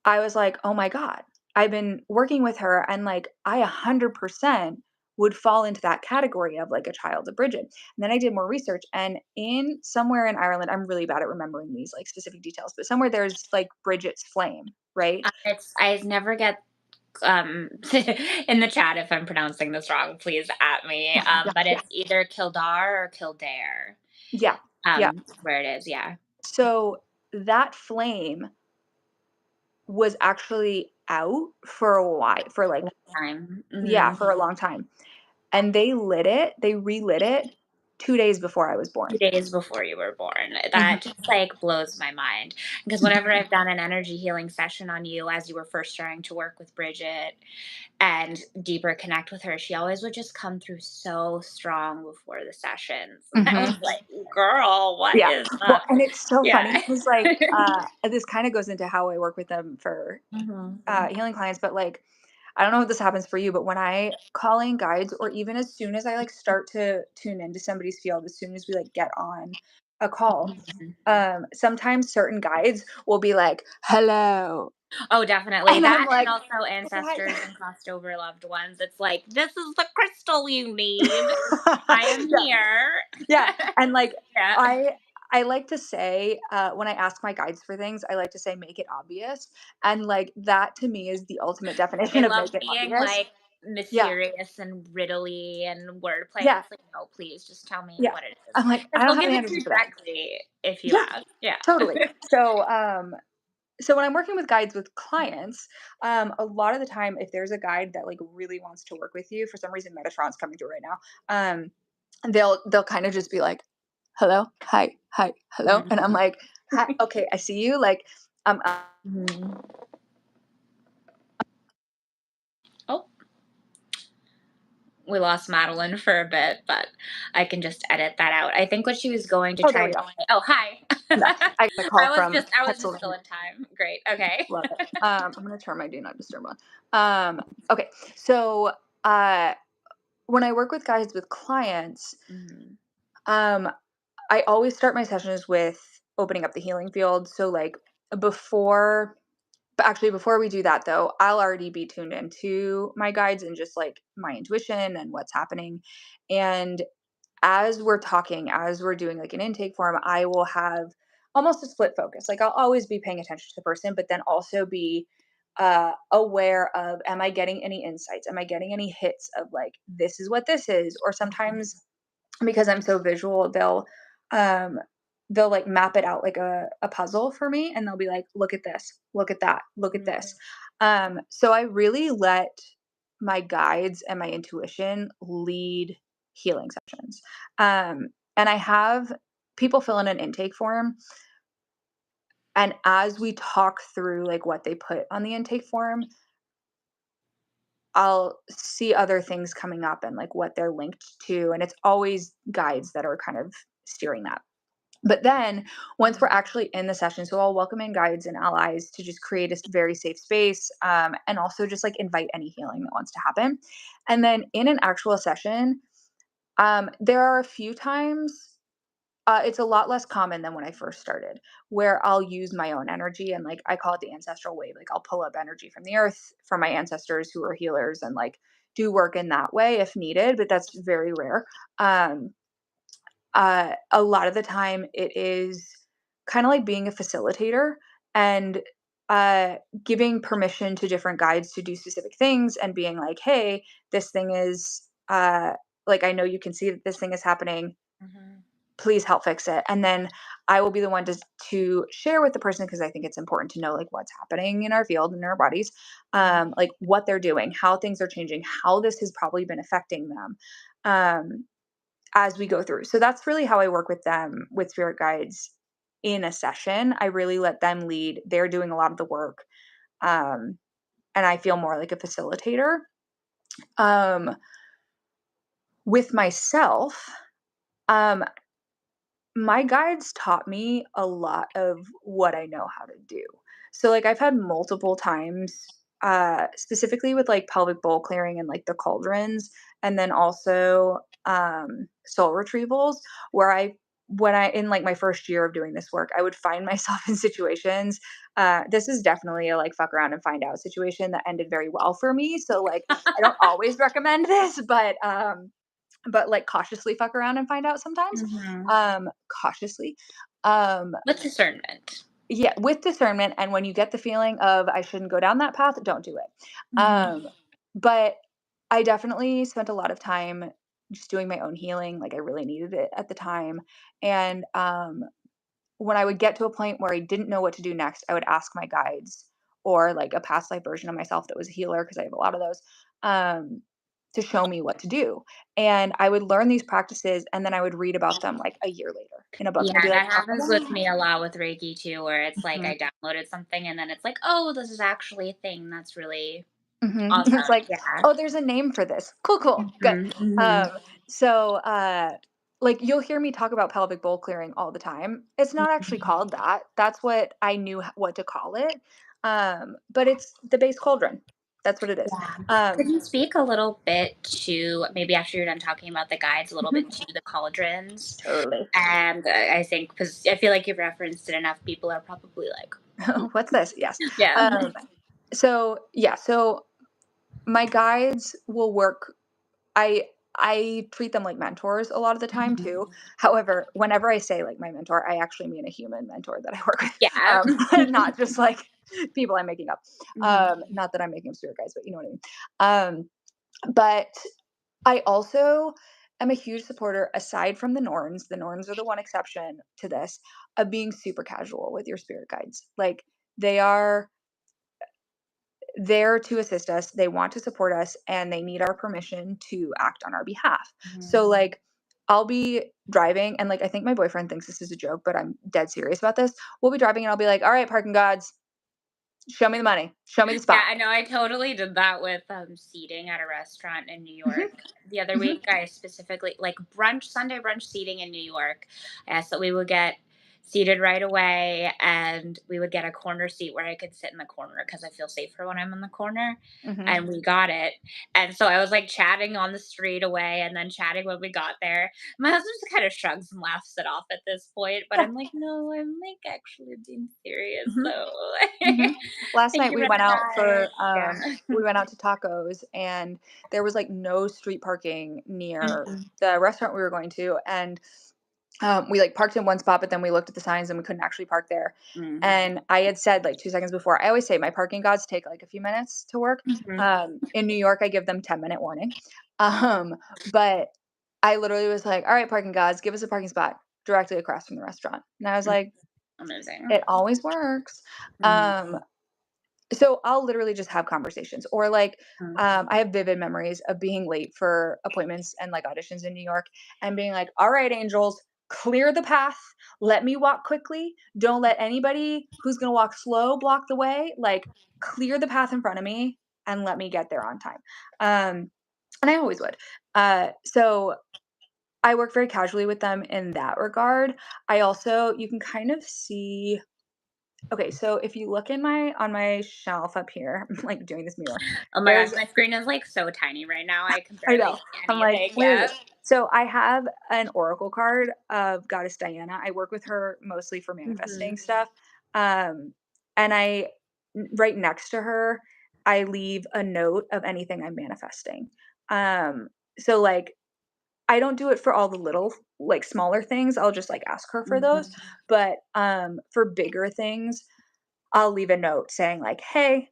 I was like, "Oh my god." I've been working with her, and, like, I 100% would fall into that category of, like, a child of Bridget. And then I did more research, and in somewhere in Ireland, I'm really bad at remembering these, like, specific details, but somewhere there's, like, Bridget's flame, right? It's I never get in the chat if I'm pronouncing this wrong, please at me. Yeah, But yeah, it's either Kildare or Kildare. yeah, yeah. Where it is, yeah. So, that flame was actually out for a while, for, like, Time. yeah, for a long time. And they relit it 2 days before I was 2 born. days before you were born. That Mhm, just, like, blows my mind, because mhm, whenever I've done an energy healing session on you as you were first starting to work with Bridget and deeper connect with her, she always would just come through so strong before the sessions. I was mhm. like, "Girl, what Yeah. is Well, up?" and it's so funny Yeah. because, like, this kinda goes into how I work with them for, Mhm. healing clients, but, like, I don't know if this happens for you, but when I call in guides, or even as soon as I, like, start to tune into somebody's field, as soon as we, like, get on a call, Mhm. sometimes certain guides will be like, "Hello." Oh, definitely. And I'm That, and like, also "What?" ancestors and crossed over loved ones. It's like, "This is the crystal you need. I am Yeah. here." Yeah, and, like, Yeah. I like to say, when I ask my guides for things, I like to say, "Make it obvious," and, like, that to me is the ultimate They definition of love make it being, obvious. like, Yeah, mysterious and riddly and wordplay, and yeah, it's like, "No, please just tell me yeah. what it is, I'm like, "I because don't they'll have give the it to energy you for that." directly if you Yeah, ask." Yeah. totally. So, So when I'm working with guides with clients, a lot of the time, if there's a guide that like really wants to work with you, for some reason, Metatron's coming through right now. They'll kind of just be like, "Hello, hi, hello," and I'm Mhm. like, "Hi, okay, I see you." Like, um, uh, Mhm. Oh, we lost Madeline for a bit, but I can just edit that out. I think what she was going to oh, there try we to go. say. Oh, hi. Yeah, I got a call from I was just still Pennsylvania. in time. Great. Okay. Love it. I'm gonna turn my do not disturb on. Okay, so uh, when I work with guides with clients, Mhm. um, I always start my sessions with opening up the healing field. So like before but actually before we do that though, I'll already be tuned into my guides and just like my intuition and what's happening. And as we're talking, as we're doing like an intake form, I will have almost a split focus. Like I'll always be paying attention to the person, but then also be aware of, am I getting any insights? Am I getting any hits of like, this is what this is? Or sometimes because I'm so visual, um they'll like map it out like a puzzle for me, and they'll be like, look at this, look at that, look at this. Mhm. So I really let my guides and my intuition lead healing sessions. And I have people fill in an intake form, and as we talk through like what they put on the intake form, I'll see other things coming up and like what they're linked to, and it's always guides that are kind of steering that. But then once we're Mhm. actually in the session, so I'll welcome in guides and allies to just create a very safe space, and also just like invite any healing that wants to happen. And then in an actual session, there are a few times, it's a lot less common than when I first started, where I'll use my own energy and like I call it the ancestral wave. Like I'll pull up energy from the earth from my ancestors who are healers and like do work in that way if needed, but that's very rare. Um, a lot of the time it is kind of like being a facilitator and uh, giving permission to different guides to do specific things and being like, hey, this thing is like, I know you can see that this thing is happening, Mhm. please help fix it. And then I will be the one to share with the person, because I think it's important to know like what's happening in our field and in our bodies, Mhm. like what they're doing, how things are changing, how this has probably been affecting them. As we go through. So that's really how I work with them, with spirit guides in a session. I really let them lead. They're doing a lot of the work. Um, and I feel more like a facilitator. Um, with myself, um, my guides taught me a lot of what I know how to do. So like I've had multiple times, specifically with like pelvic bowl clearing and like the cauldrons, and then also soul retrievals, where I when I in like my first year of doing this work, I would find myself in situations. This is definitely a like fuck around and find out situation that ended very well for me. So like I don't always recommend this, but like cautiously fuck around and find out sometimes. Mhm. Cautiously. Um, With discernment. yeah, with discernment. And when you get the feeling of I shouldn't go down that path, don't do it. Mhm. But I definitely spent a lot of time just doing my own healing. Like I really needed it at the time. And when I would get to a point where I didn't know what to do next, I would ask my guides or like a past life version of myself that was a healer, because I have a lot of those, um, to show me what to do. And I would learn these practices and then I would read about them like a year later in a book and I'd Yeah, be like, that oh happens with my me a lot with Reiki too, where it's like God. I downloaded something and then it's like, oh, this is actually a thing. That's really It's awesome. like, Yeah. "Oh, there's a name for this. Cool, cool, good." Mhm. Mhm. Um, so, like, you'll hear me talk about pelvic bowl clearing all the time. It's not actually Mhm. called that. That's what I knew what to call it. But it's the base cauldron. That's what it is. Yeah. Could Um, you speak a little bit to maybe after you're done talking about the guides, a little bit mhm, to the cauldrons? totally. And I think because I feel like you've referenced it enough, people are probably like, What's this? Yes. yeah. Um, so yeah, so my guides will work. I I treat them like mentors a lot of the time Mhm. too. However, whenever I say like my mentor, I actually mean a human mentor that I work with, Yeah. not just like people I'm making up. Mhm. Not that I'm making up spirit guides, but you know what I mean. But I also am a huge supporter, aside from the Norns. The Norns are the one exception to this, of being super casual with your spirit guides. Like They are there to assist us. They want to support us, and they need our permission to act on our behalf. So, Mhm. like, I'll be driving, and like, I think my boyfriend thinks this is a joke, but I'm dead serious about this. We'll be driving, and I'll be like, "All right, parking gods, show me the money, show me the Yeah, spot." I know. I totally did that with seating at a restaurant in New Mhm, York. The other mhm, week, I specifically like brunch, Sunday brunch seating in New York. I asked that we would get seated right away and we would get a corner seat where I could sit in the corner because I feel safer when I'm in the corner. mhm. And we got it. And so I was like chatting on the street away and then chatting when we got there. My husband just kind of shrugs and laughs it off at this point, but Yeah. I'm like, no, I'm like actually being serious Mhm, though. mhm. Last Thank night you for the ride. Yeah. we went out to tacos, and there was like no street parking near Mhm. the restaurant we were going to, and we like parked in one spot, but then we looked at the signs and we couldn't actually park there. Mhm. And I had said like 2 seconds before, I always say my parking gods take like a few minutes to work. Mhm. In New York, I give them 10-minute warning. But I literally was like, all right, parking gods, give us a parking spot directly across from the restaurant. And I was Mm. like, Amazing. it always works. Mhm. Um, so I'll literally just have conversations, or like, Mhm. I have vivid memories of being late for appointments and like auditions in New York, and being like, all right, angels, clear the path. Let me walk quickly. Don't let anybody who's going to walk slow block the way. Like, clear the path in front of me and let me get there on time. And I always would. So I work very casually with them in that regard. I also, you can kind of see. Okay, so if you look in my on my shelf up here, I'm like doing this mirror. Oh my There's gosh, my screen is like so tiny right now. I can I barely know. see I'm like, anything. where is Yeah. it? So I have an oracle card of Goddess Diana. I work with her mostly for Mhm. manifesting stuff. Um, and right next to her, I leave a note of anything I'm manifesting. Um, so like I don't do it for all the little like smaller things. I'll just like ask her for those. Mhm. But for bigger things, I'll leave a note saying like, "Hey,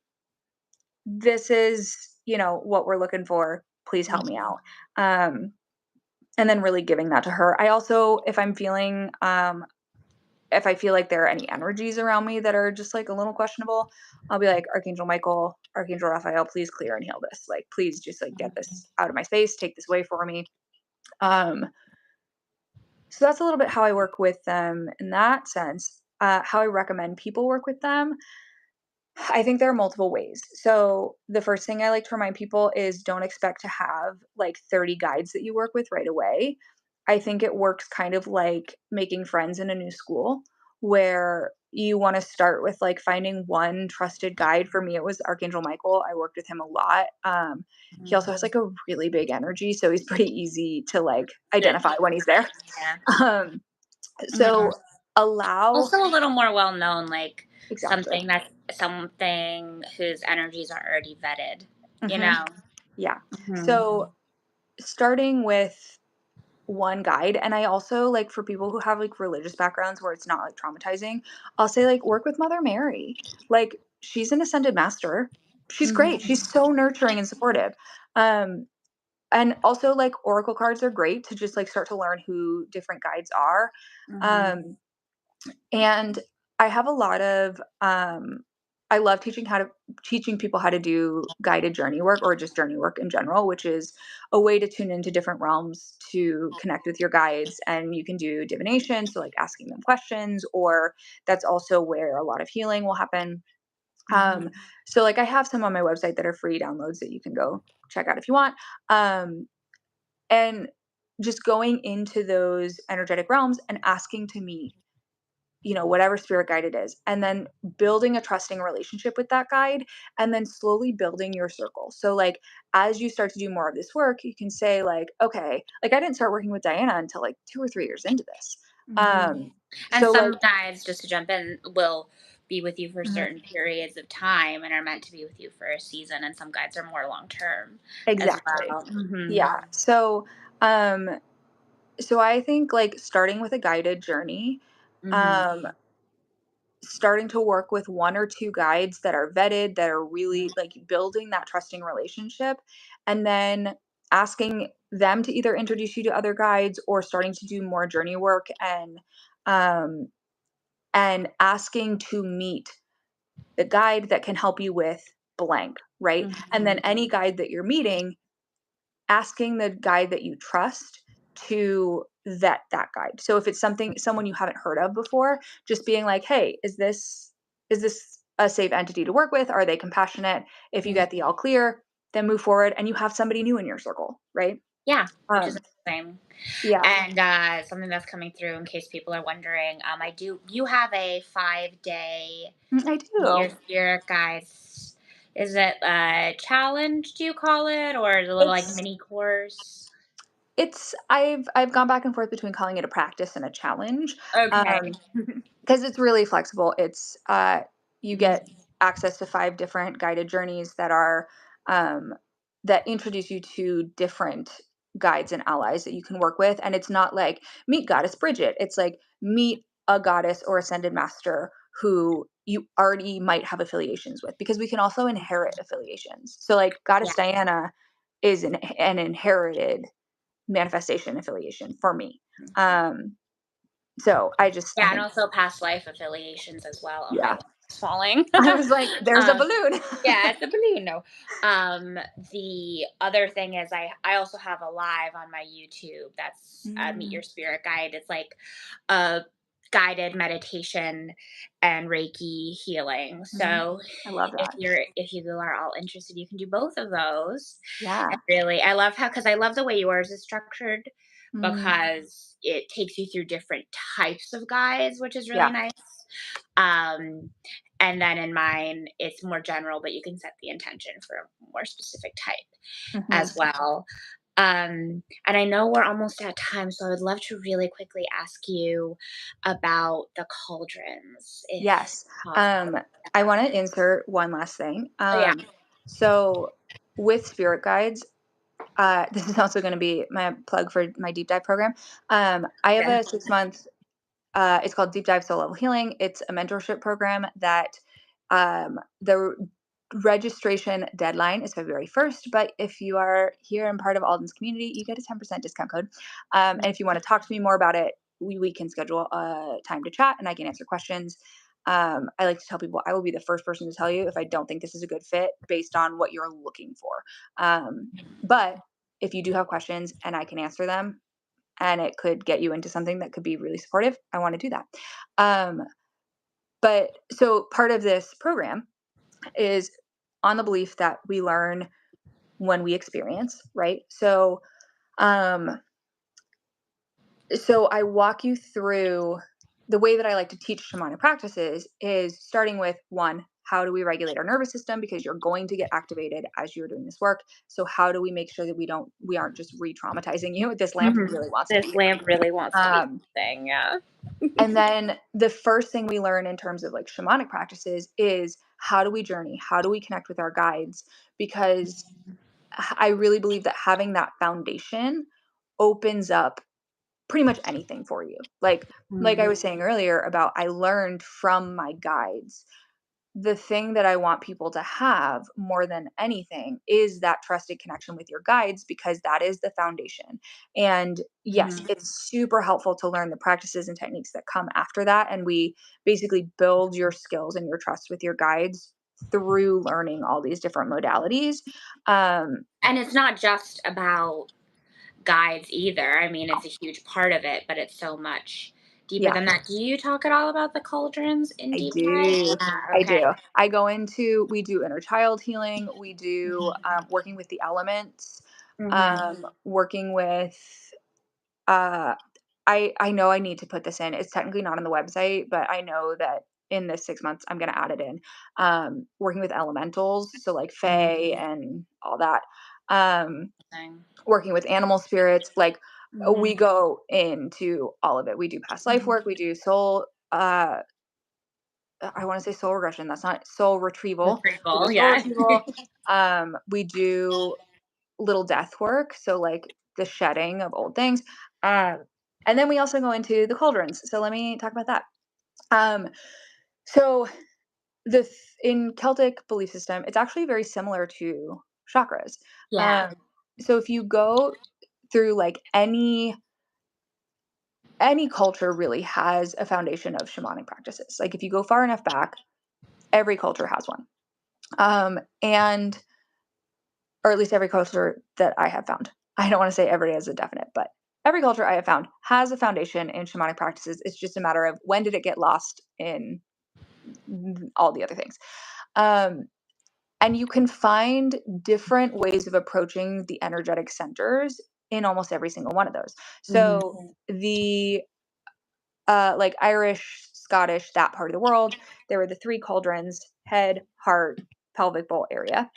this is, what we're looking for. Please help me Mhm. out." Um, and then really giving that to her. I also, if I feel like there are any energies around me that are just like a little questionable, I'll be like, Archangel Michael, Archangel Raphael, please clear and heal this. Like, please just like get Mhm. this out of my space, take this away for me. Um, so that's a little bit how I work with them in that sense. How I recommend people work with them. I think there are multiple ways. So, the first thing I like to remind people is don't expect to have like 30 guides that you work with right away. I think it works kind of like making friends in a new school, where you want to start with like finding one trusted guide. For me, it was Archangel Michael. I worked with him a lot. He also has Mhm. like a really big energy, so he's pretty easy to like Yeah. identify when he's there. Yeah. Um, Mhm. so allow Also a little more well known, like exactly. something whose energies are already vetted, you Hmm. know? Yeah. Mhm. So starting with one guide, and I also like for people who have like religious backgrounds where it's not like traumatizing, I'll say like work with Mother Mary. Like, she's an ascended master. She's great. Mhm. She's so nurturing and supportive. Um and also like oracle cards are great to just like start to learn who different guides are. Mhm. Um and I have a lot of I love teaching people how to do guided journey work, or just journey work in general, which is a way to tune into different realms to connect with your guides. And you can do divination, so like asking them questions, or that's also where a lot of healing will happen. Um, Mhm. so like I have some on my website that are free downloads that you can go check out if you want. And just going into those energetic realms and asking to meet, whatever spirit guide it is, and then building a trusting relationship with that guide, and then slowly building your circle. So, like, as you start to do more of this work, you can say, like, okay, like, I didn't start working with Diana until like 2 or 3 years into this. Mhm. Um, And so, like, some guides, just to jump in, will be with you for mhm, certain periods of time and are meant to be with you for a season, and some guides are more long term as exactly. well. Mhm. Yeah. Um, so I think like starting with a guided journey, Mhm. um, starting to work with one or two guides that are vetted, that are really like building that trusting relationship, and then asking them to either introduce you to other guides, or starting to do more journey work, um and asking to meet the guide that can help you with blank, right? And then any guide that you're meeting, asking the guide that you trust to vet that guide. So if it's someone you haven't heard of before, just being like, "Hey, is this a safe entity to work with? Are they compassionate?" If you get the all clear, then move forward and you have somebody new in your circle, right? Yeah, which is Um, amazing. yeah, And something that's coming through, in case people are wondering, I do. You have a 5 day I meet your do. spirit guides. Is it a challenge? Do you call it, or is it a little like It's mini course? I've gone back and forth between calling it a practice and a challenge. Okay. Um, because it's really flexible. It's you get access to 5 different guided journeys that are um, that introduce you to different guides and allies that you can work with. And it's not like meet Goddess Bridget. It's like meet a goddess or ascended master who you already might have affiliations with, because we can also inherit affiliations. So like Yeah. Goddess Diana is an inherited manifestation affiliation for me. Um, so I Yeah, and think, also past life affiliations as well. Oh, my yeah. life is falling. I was like, "There's a um, balloon." yeah, it's a balloon. No. The other thing is, I also have a live on my YouTube. That's Meet Mm, Your Spirit Guide. It's like a guided meditation and Reiki healing. mhm. So I love if that. you are all interested, you can do both of those. And Yeah. really, I love how, because I love the way yours is structured, Mm, because it takes you through different types of guides, which is really yeah. nice. Um, and then in mine, it's more general, but you can set the intention for a more specific type Mhm. as well. And I know we're almost at time, so I would love to really quickly ask you about the cauldrons, if Yes. possible. Um, I wanna insert one last thing. Oh, yeah. So with spirit guides, this is also gonna be my plug for my deep dive program. I have Yeah. a 6-month it's called Deep Dive Soul Level Healing. It's a mentorship program that the registration deadline is February 1st. But if you are here and part of Alden's community, you get a 10% discount code. And if you want to talk to me more about it, we can schedule a time to chat and I can answer questions. I like to tell people I will be the first person to tell you if I don't think this is a good fit based on what you're looking for. But if you do have questions and I can answer them, and it could get you into something that could be really supportive, I want to do that. Um, but so part of this program is on the belief that we learn when we experience, right? Um, so I walk you through the way that I like to teach shamanic practices is starting with one, how do we regulate our nervous system? Because you're going to get activated as you're doing this work. So how do we make sure that we aren't just re-traumatizing you? This lamp Mhm. really wants to This be here. lamp really wants to be Um, something, yeah. And then the first thing we learn in terms of like shamanic practices is how do we journey? How do we connect with our guides? Because I really believe that having that foundation opens up pretty much anything for you. Like I Mhm. was saying earlier about I learned from my guides. The thing that I want people to have more than anything is that trusted connection with your guides, because that is the foundation. And yes, Mhm. it's super helpful to learn the practices and techniques that come after that. And we basically build your skills and your trust with your guides through learning all these different modalities. Um, And it's not just about guides either. I mean, it's a huge part of it, but it's so much deeper yeah, than that. Do you talk at all about the cauldrons in I deep dive? do. Yeah, I okay. do. We do inner child healing. We do working with the elements, Mhm. working with Uh, I know I need to put this in. It's technically not on the website, but I know that in this 6 months, I'm gonna add it in. Working with elementals, so like fae Mhm. and all that. Um, Thing. Working with animal spirits, like, Mhm. we go into all of it. We do past life work, we do soul, I wanna say soul regression, that's not soul retrieval. We do Retrieval, soul yeah. retrieval. We do little death work, so like the shedding of old things. Um, and then we also go into the cauldrons. So let me talk about that. Um, so in Celtic belief system, it's actually very similar to chakras. Yeah. Um, so if you go through like any culture really has a foundation of shamanic practices. Like if you go far enough back, Every culture has one. Or at least every culture that I have found. I don't want to say every as a definite, but every culture I have found has a foundation in shamanic practices. It's just a matter of when did it get lost in all the other things. Um, and you can find different ways of approaching the energetic centers in almost every single one of those. So the like Irish, Scottish, that part of the world, there were the three cauldrons: head, heart, pelvic bowl area.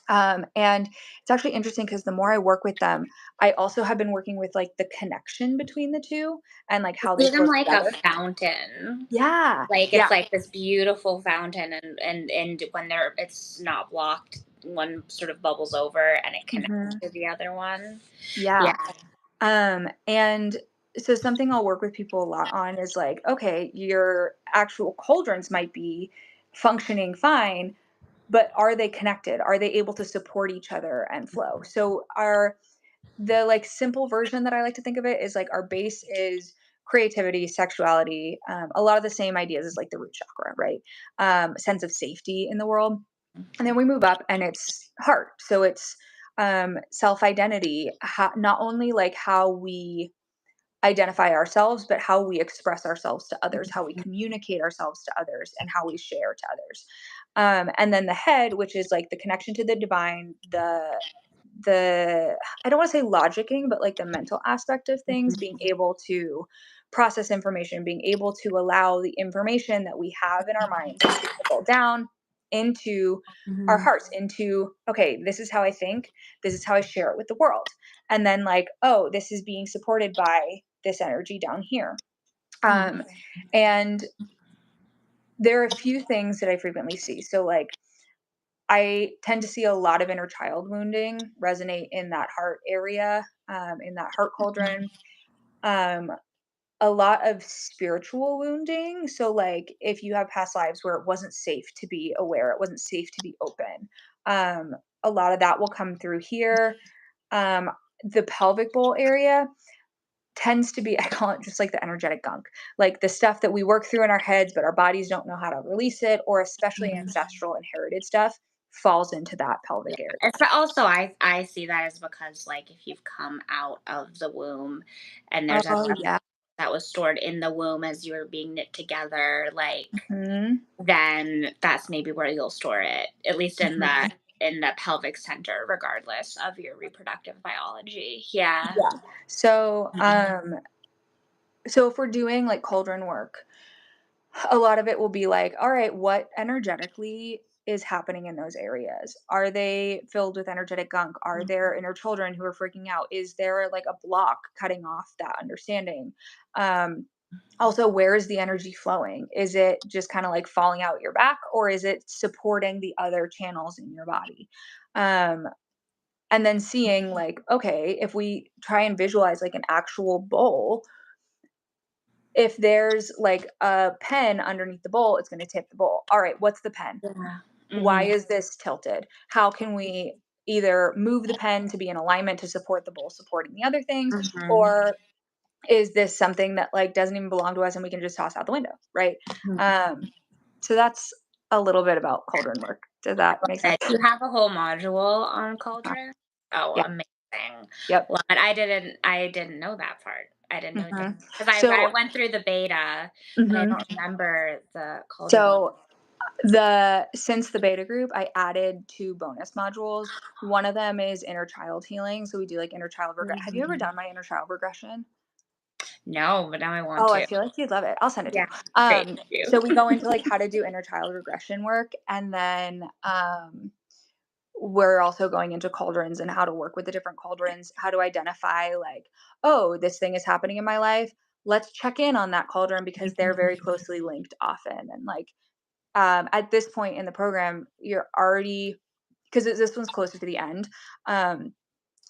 And it's actually interesting because the more I work with them, I also have been working with like the connection between the two and like how they See them flow like a together. fountain. Yeah. Like, Yeah. it's like this beautiful fountain, and when it's not blocked, one sort of bubbles over and it connects Hmm. to the other one. Yeah. Yeah. And so something I'll work with people a lot on is like, okay, your actual cauldrons might be functioning fine, but are they connected? Are they able to support each other and flow? So the like simple version that I like to think of it is like our base is creativity, sexuality, a lot of the same ideas as like the root chakra, right? Sense of safety in the world. And then we move up and it's heart. So it's self identity, not only like how we identify ourselves, but how we express ourselves to others, how we communicate ourselves to others, and how we share to others. And then the head, which is like the connection to the divine, the I don't want to say logicking, but like the mental aspect of things, being able to process information, being able to allow the information that we have in our minds to trickle down into our Mhm. hearts, into, okay, this is how I think, this is how I share it with the world. And then like, oh, this is being supported by this energy down here. Mhm. And there are a few things that I frequently see. So like I tend to see a lot of inner child wounding resonate in that heart area, in that heart cauldron. Um, a lot of spiritual wounding. So, like, if you have past lives where it wasn't safe to be aware, it wasn't safe to be open, um, a lot of that will come through here. Um, the pelvic bowl area tends to be, I call it just like the energetic gunk, like the stuff that we work through in our heads, but our bodies don't know how to release it, or especially Mhm. ancestral inherited stuff falls into that pelvic area. It's also, I see that as because, like, if you've come out of the womb and there's a Oh, stuff yeah. that was stored in the womb as you were being knit together, like, Mhm, then that's maybe where you'll store it, at least mhm. in the pelvic center, regardless of your reproductive biology. Yeah. Yeah. So, Mhm. so if we're doing like cauldron work, a lot of it will be like, all right, what energetically is happening in those areas? Are they filled with energetic gunk? Are there inner children who are freaking out? Is there like a block cutting off that understanding? Um, Also, where is the energy flowing? Is it just kind of like falling out your back, or is it supporting the other channels in your body? Um, and then seeing like, okay, if we try and visualize like an actual bowl, if there's like a pen underneath the bowl, it's going to tip the bowl. All right, what's the pen? Yeah. Why Mhm. is this tilted? How can we either move the pen to be in alignment to support the bowl supporting the other things, Mhm. or is this something that like doesn't even belong to us and we can just toss out the window, right? Mhm. um so that's a little bit about cauldron work. Does that make sense? You have a whole module on Uh, cauldron? Oh, yeah. amazing. Yep. Well, and I didn't know that part. I didn't know that Hmm. because I So went through the beta, and I mhm. don't remember the cauldron one. So the since the beta group, I added two bonus modules. One of them is inner child healing, so we do like inner child regret. Have you ever Mhm. done my inner child regression? No, but now I want Oh, I to. feel like you'd love it. I'll send it to Yeah, you. great. Thank you. So we go into like how to do inner child regression work, and then we're also going into cauldrons and how to work with the different cauldrons, how to identify like, oh, this thing is happening in my life. Let's check in on that cauldron because they're very closely linked often. And like at this point in the program, you're already, because this one's closer to the end. Um,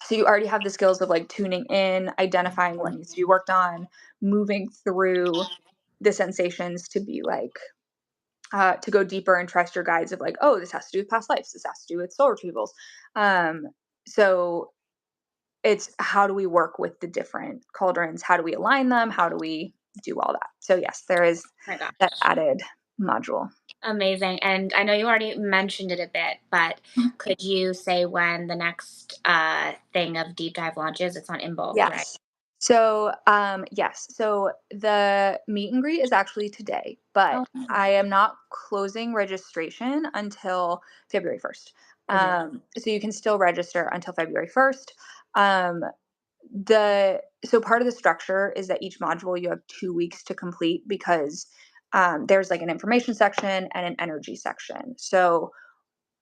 so you already have the skills of like tuning in, identifying what needs to be worked on, moving through the sensations to be like to go deeper and trust your guides of like, oh, this has to do with past lives, this has to do with soul retrievals. Um, so it's how do we work with the different cauldrons? How do we align them? How do we do all that? So yes, there is Oh my that gosh. added. module. Amazing. And I know you already mentioned it a bit, but could you say when the next thing of deep dive launches? It's on in both, right? Yes. So, yes. So the meet and greet is actually today, but Oh, I am not closing registration until February 1st. February. So you can still register until February 1st. Um, so part of the structure is that each module you have 2 weeks to complete because there's like an information section and an energy section. So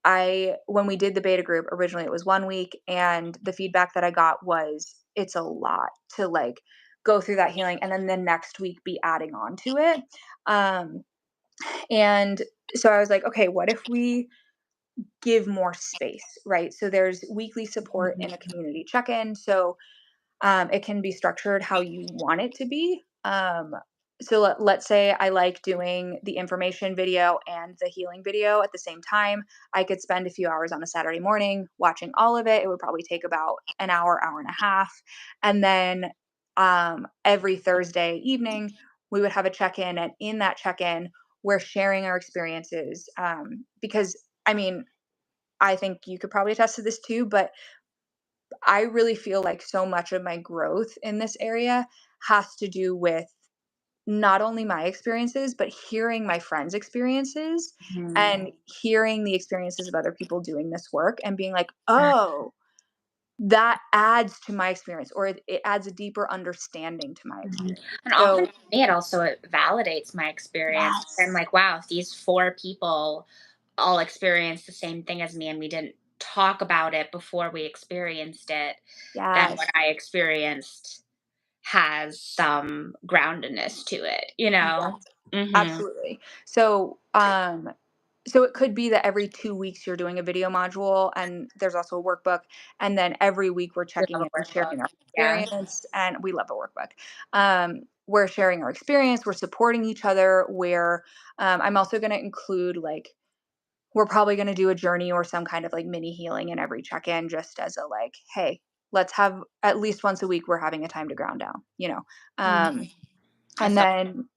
when we did the beta group originally, it was 1 week, and the feedback that I got was it's a lot to like go through that healing and then the next week be adding on to it. Um, and so I was like, okay, what if we give more space, right? So there's weekly support in a community check in. So it can be structured how you want it to be. So let's say I like doing the information video and the healing video at the same time. I could spend a few hours on a Saturday morning watching all of it. It would probably take about an hour, hour and a half. And then every Thursday evening, we would have a check in. And in that check in, we're sharing our experiences. Because, I mean, I think you could probably attest to this too, but I really feel like so much of my growth in this area has to do with not only my experiences, but hearing my friends' experiences Mhm. and hearing the experiences of other people doing this work and being like, oh, that adds to my experience, or it adds a deeper understanding to my Mhm. experience. And often So, for me, it validates my experience. I'm yes, like, wow, if these four people all experienced the same thing as me and we didn't talk about it before we experienced it, then what yes, I experienced has some groundedness to it, you yes, know? Mhm. absolutely. So it could be that every 2 weeks you're doing a video module and there's also a workbook. And then every week we're We checking love in a and sharing workbook. our Yeah. experience. And we love a workbook. We're sharing our experience. We're supporting each other. I'm also going to include like, we're probably going to do a journey or some kind of like mini healing in every check in just as a like, hey, let's have at least once a week, we're having a time to ground down, you know? Mhm. Um, I and so then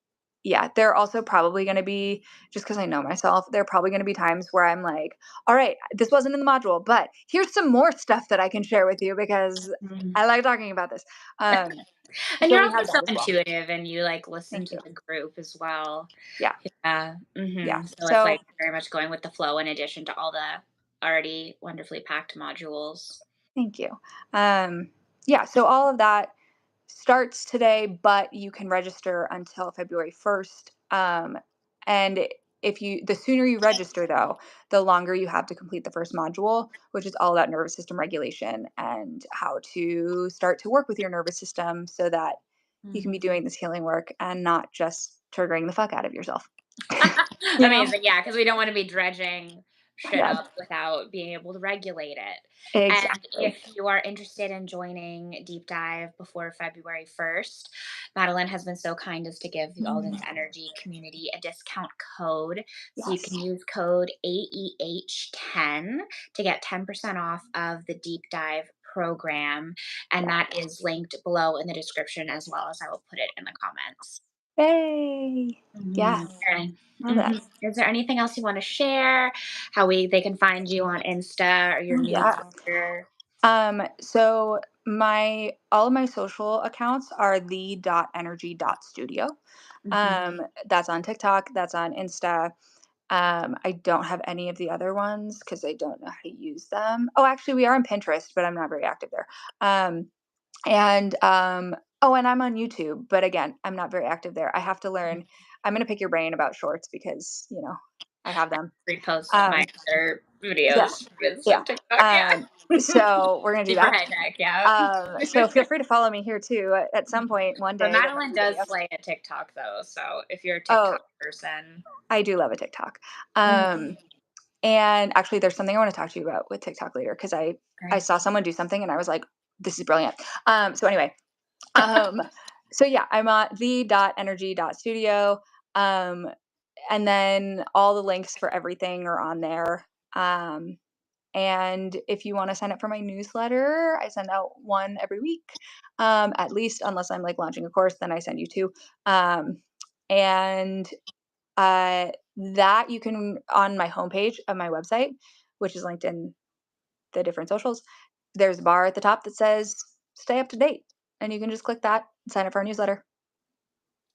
yeah, there are also probably gonna be just because I know myself, there are probably gonna be times where I'm like, "All right, this wasn't in the module, but here's some more stuff that I can share with you because mhm. I like talking about this." Um, And so you're we also have so that as well. intuitive and you like listen Thank to you. the group as well. Yeah, Yeah. yeah. So it's So like very much going with the flow in addition to all the already wonderfully packed modules. thank you. Yeah, so all of that starts today, but you can register until February 1st. And the sooner you register though, the longer you have to complete the first module, which is all about nervous system regulation and how to start to work with your nervous system so that you can be Mhm. doing this healing work and not just triggering the fuck out of yourself. You know? Amazing, yeah, because we don't wanna be dredging shit Yeah, up without being able to regulate it. And exactly. if you are interested in joining Deep Dive before February 1st, Madeline has been so kind as to give the Alden's Mm, Energy community a discount code. So you yes. can use code AEH10 to get 10% off of the Deep Dive program, and Yeah. that is linked below in the description as well as I will put it in the comments. Yay. Mhm. Yes. Okay. Love that. Is there anything else you wanna share? How they can find you on Insta or your Yeah. newsletter? So all of my social accounts are the.energy.studio. Mhm. That's on TikTok, that's on Insta. I don't have any of the other ones because I don't know how to use them. Oh, actually we are on Pinterest, but I'm not very active there. And oh, and I'm on YouTube, but again, I'm not very active there. I have to learn. I'm gonna pick your brain about shorts because, I have them. Repost my Um, other yeah, videos from Insta yeah. and TikTok, yeah. So we're gonna do Super that. high tech, yeah. So feel free to follow me here too. At some point, one But day, there might Madeline be does video. slay at TikTok though, so if you're a Oh, TikTok person. I do love a TikTok. Mhm. And actually, there's something I want to talk to you about with TikTok later because I Great. saw someone do something and I was like, this is brilliant. So anyway, um, so yeah, I'm at the.energy.studio. Um, and then all the links for everything are on there. And if you want to sign up for my newsletter, I send out one every week, at least, unless I'm like launching a course, then I send you two. And That you can on my homepage of my website, which is linked in the different socials, there's a bar at the top that says "Stay up to date," and you can just click that and sign up for our newsletter.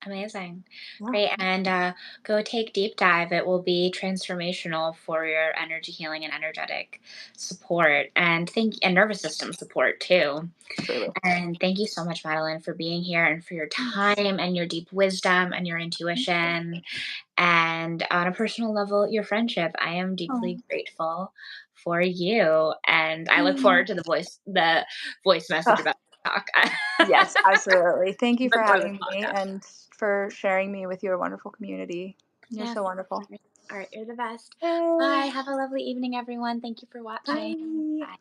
Amazing. Yeah. Great. And go take deep dive. It will be transformational for your energy healing and energetic support and nervous system support too. Truly. And thank you so much, Madeline, for being here and for your Yes. time and your deep wisdom and your intuition. And on a personal level, your friendship. I am Oh, deeply grateful for you. And I look mm. forward to the voice message Oh, about talk. yes, absolutely. Thank you for Before the having me podcast. and for sharing me with your wonderful community. You're Yes, so of wonderful. course. All right, you're the best. Bye. Yay. Have a lovely evening, everyone. Thank you for watching. Bye. Bye.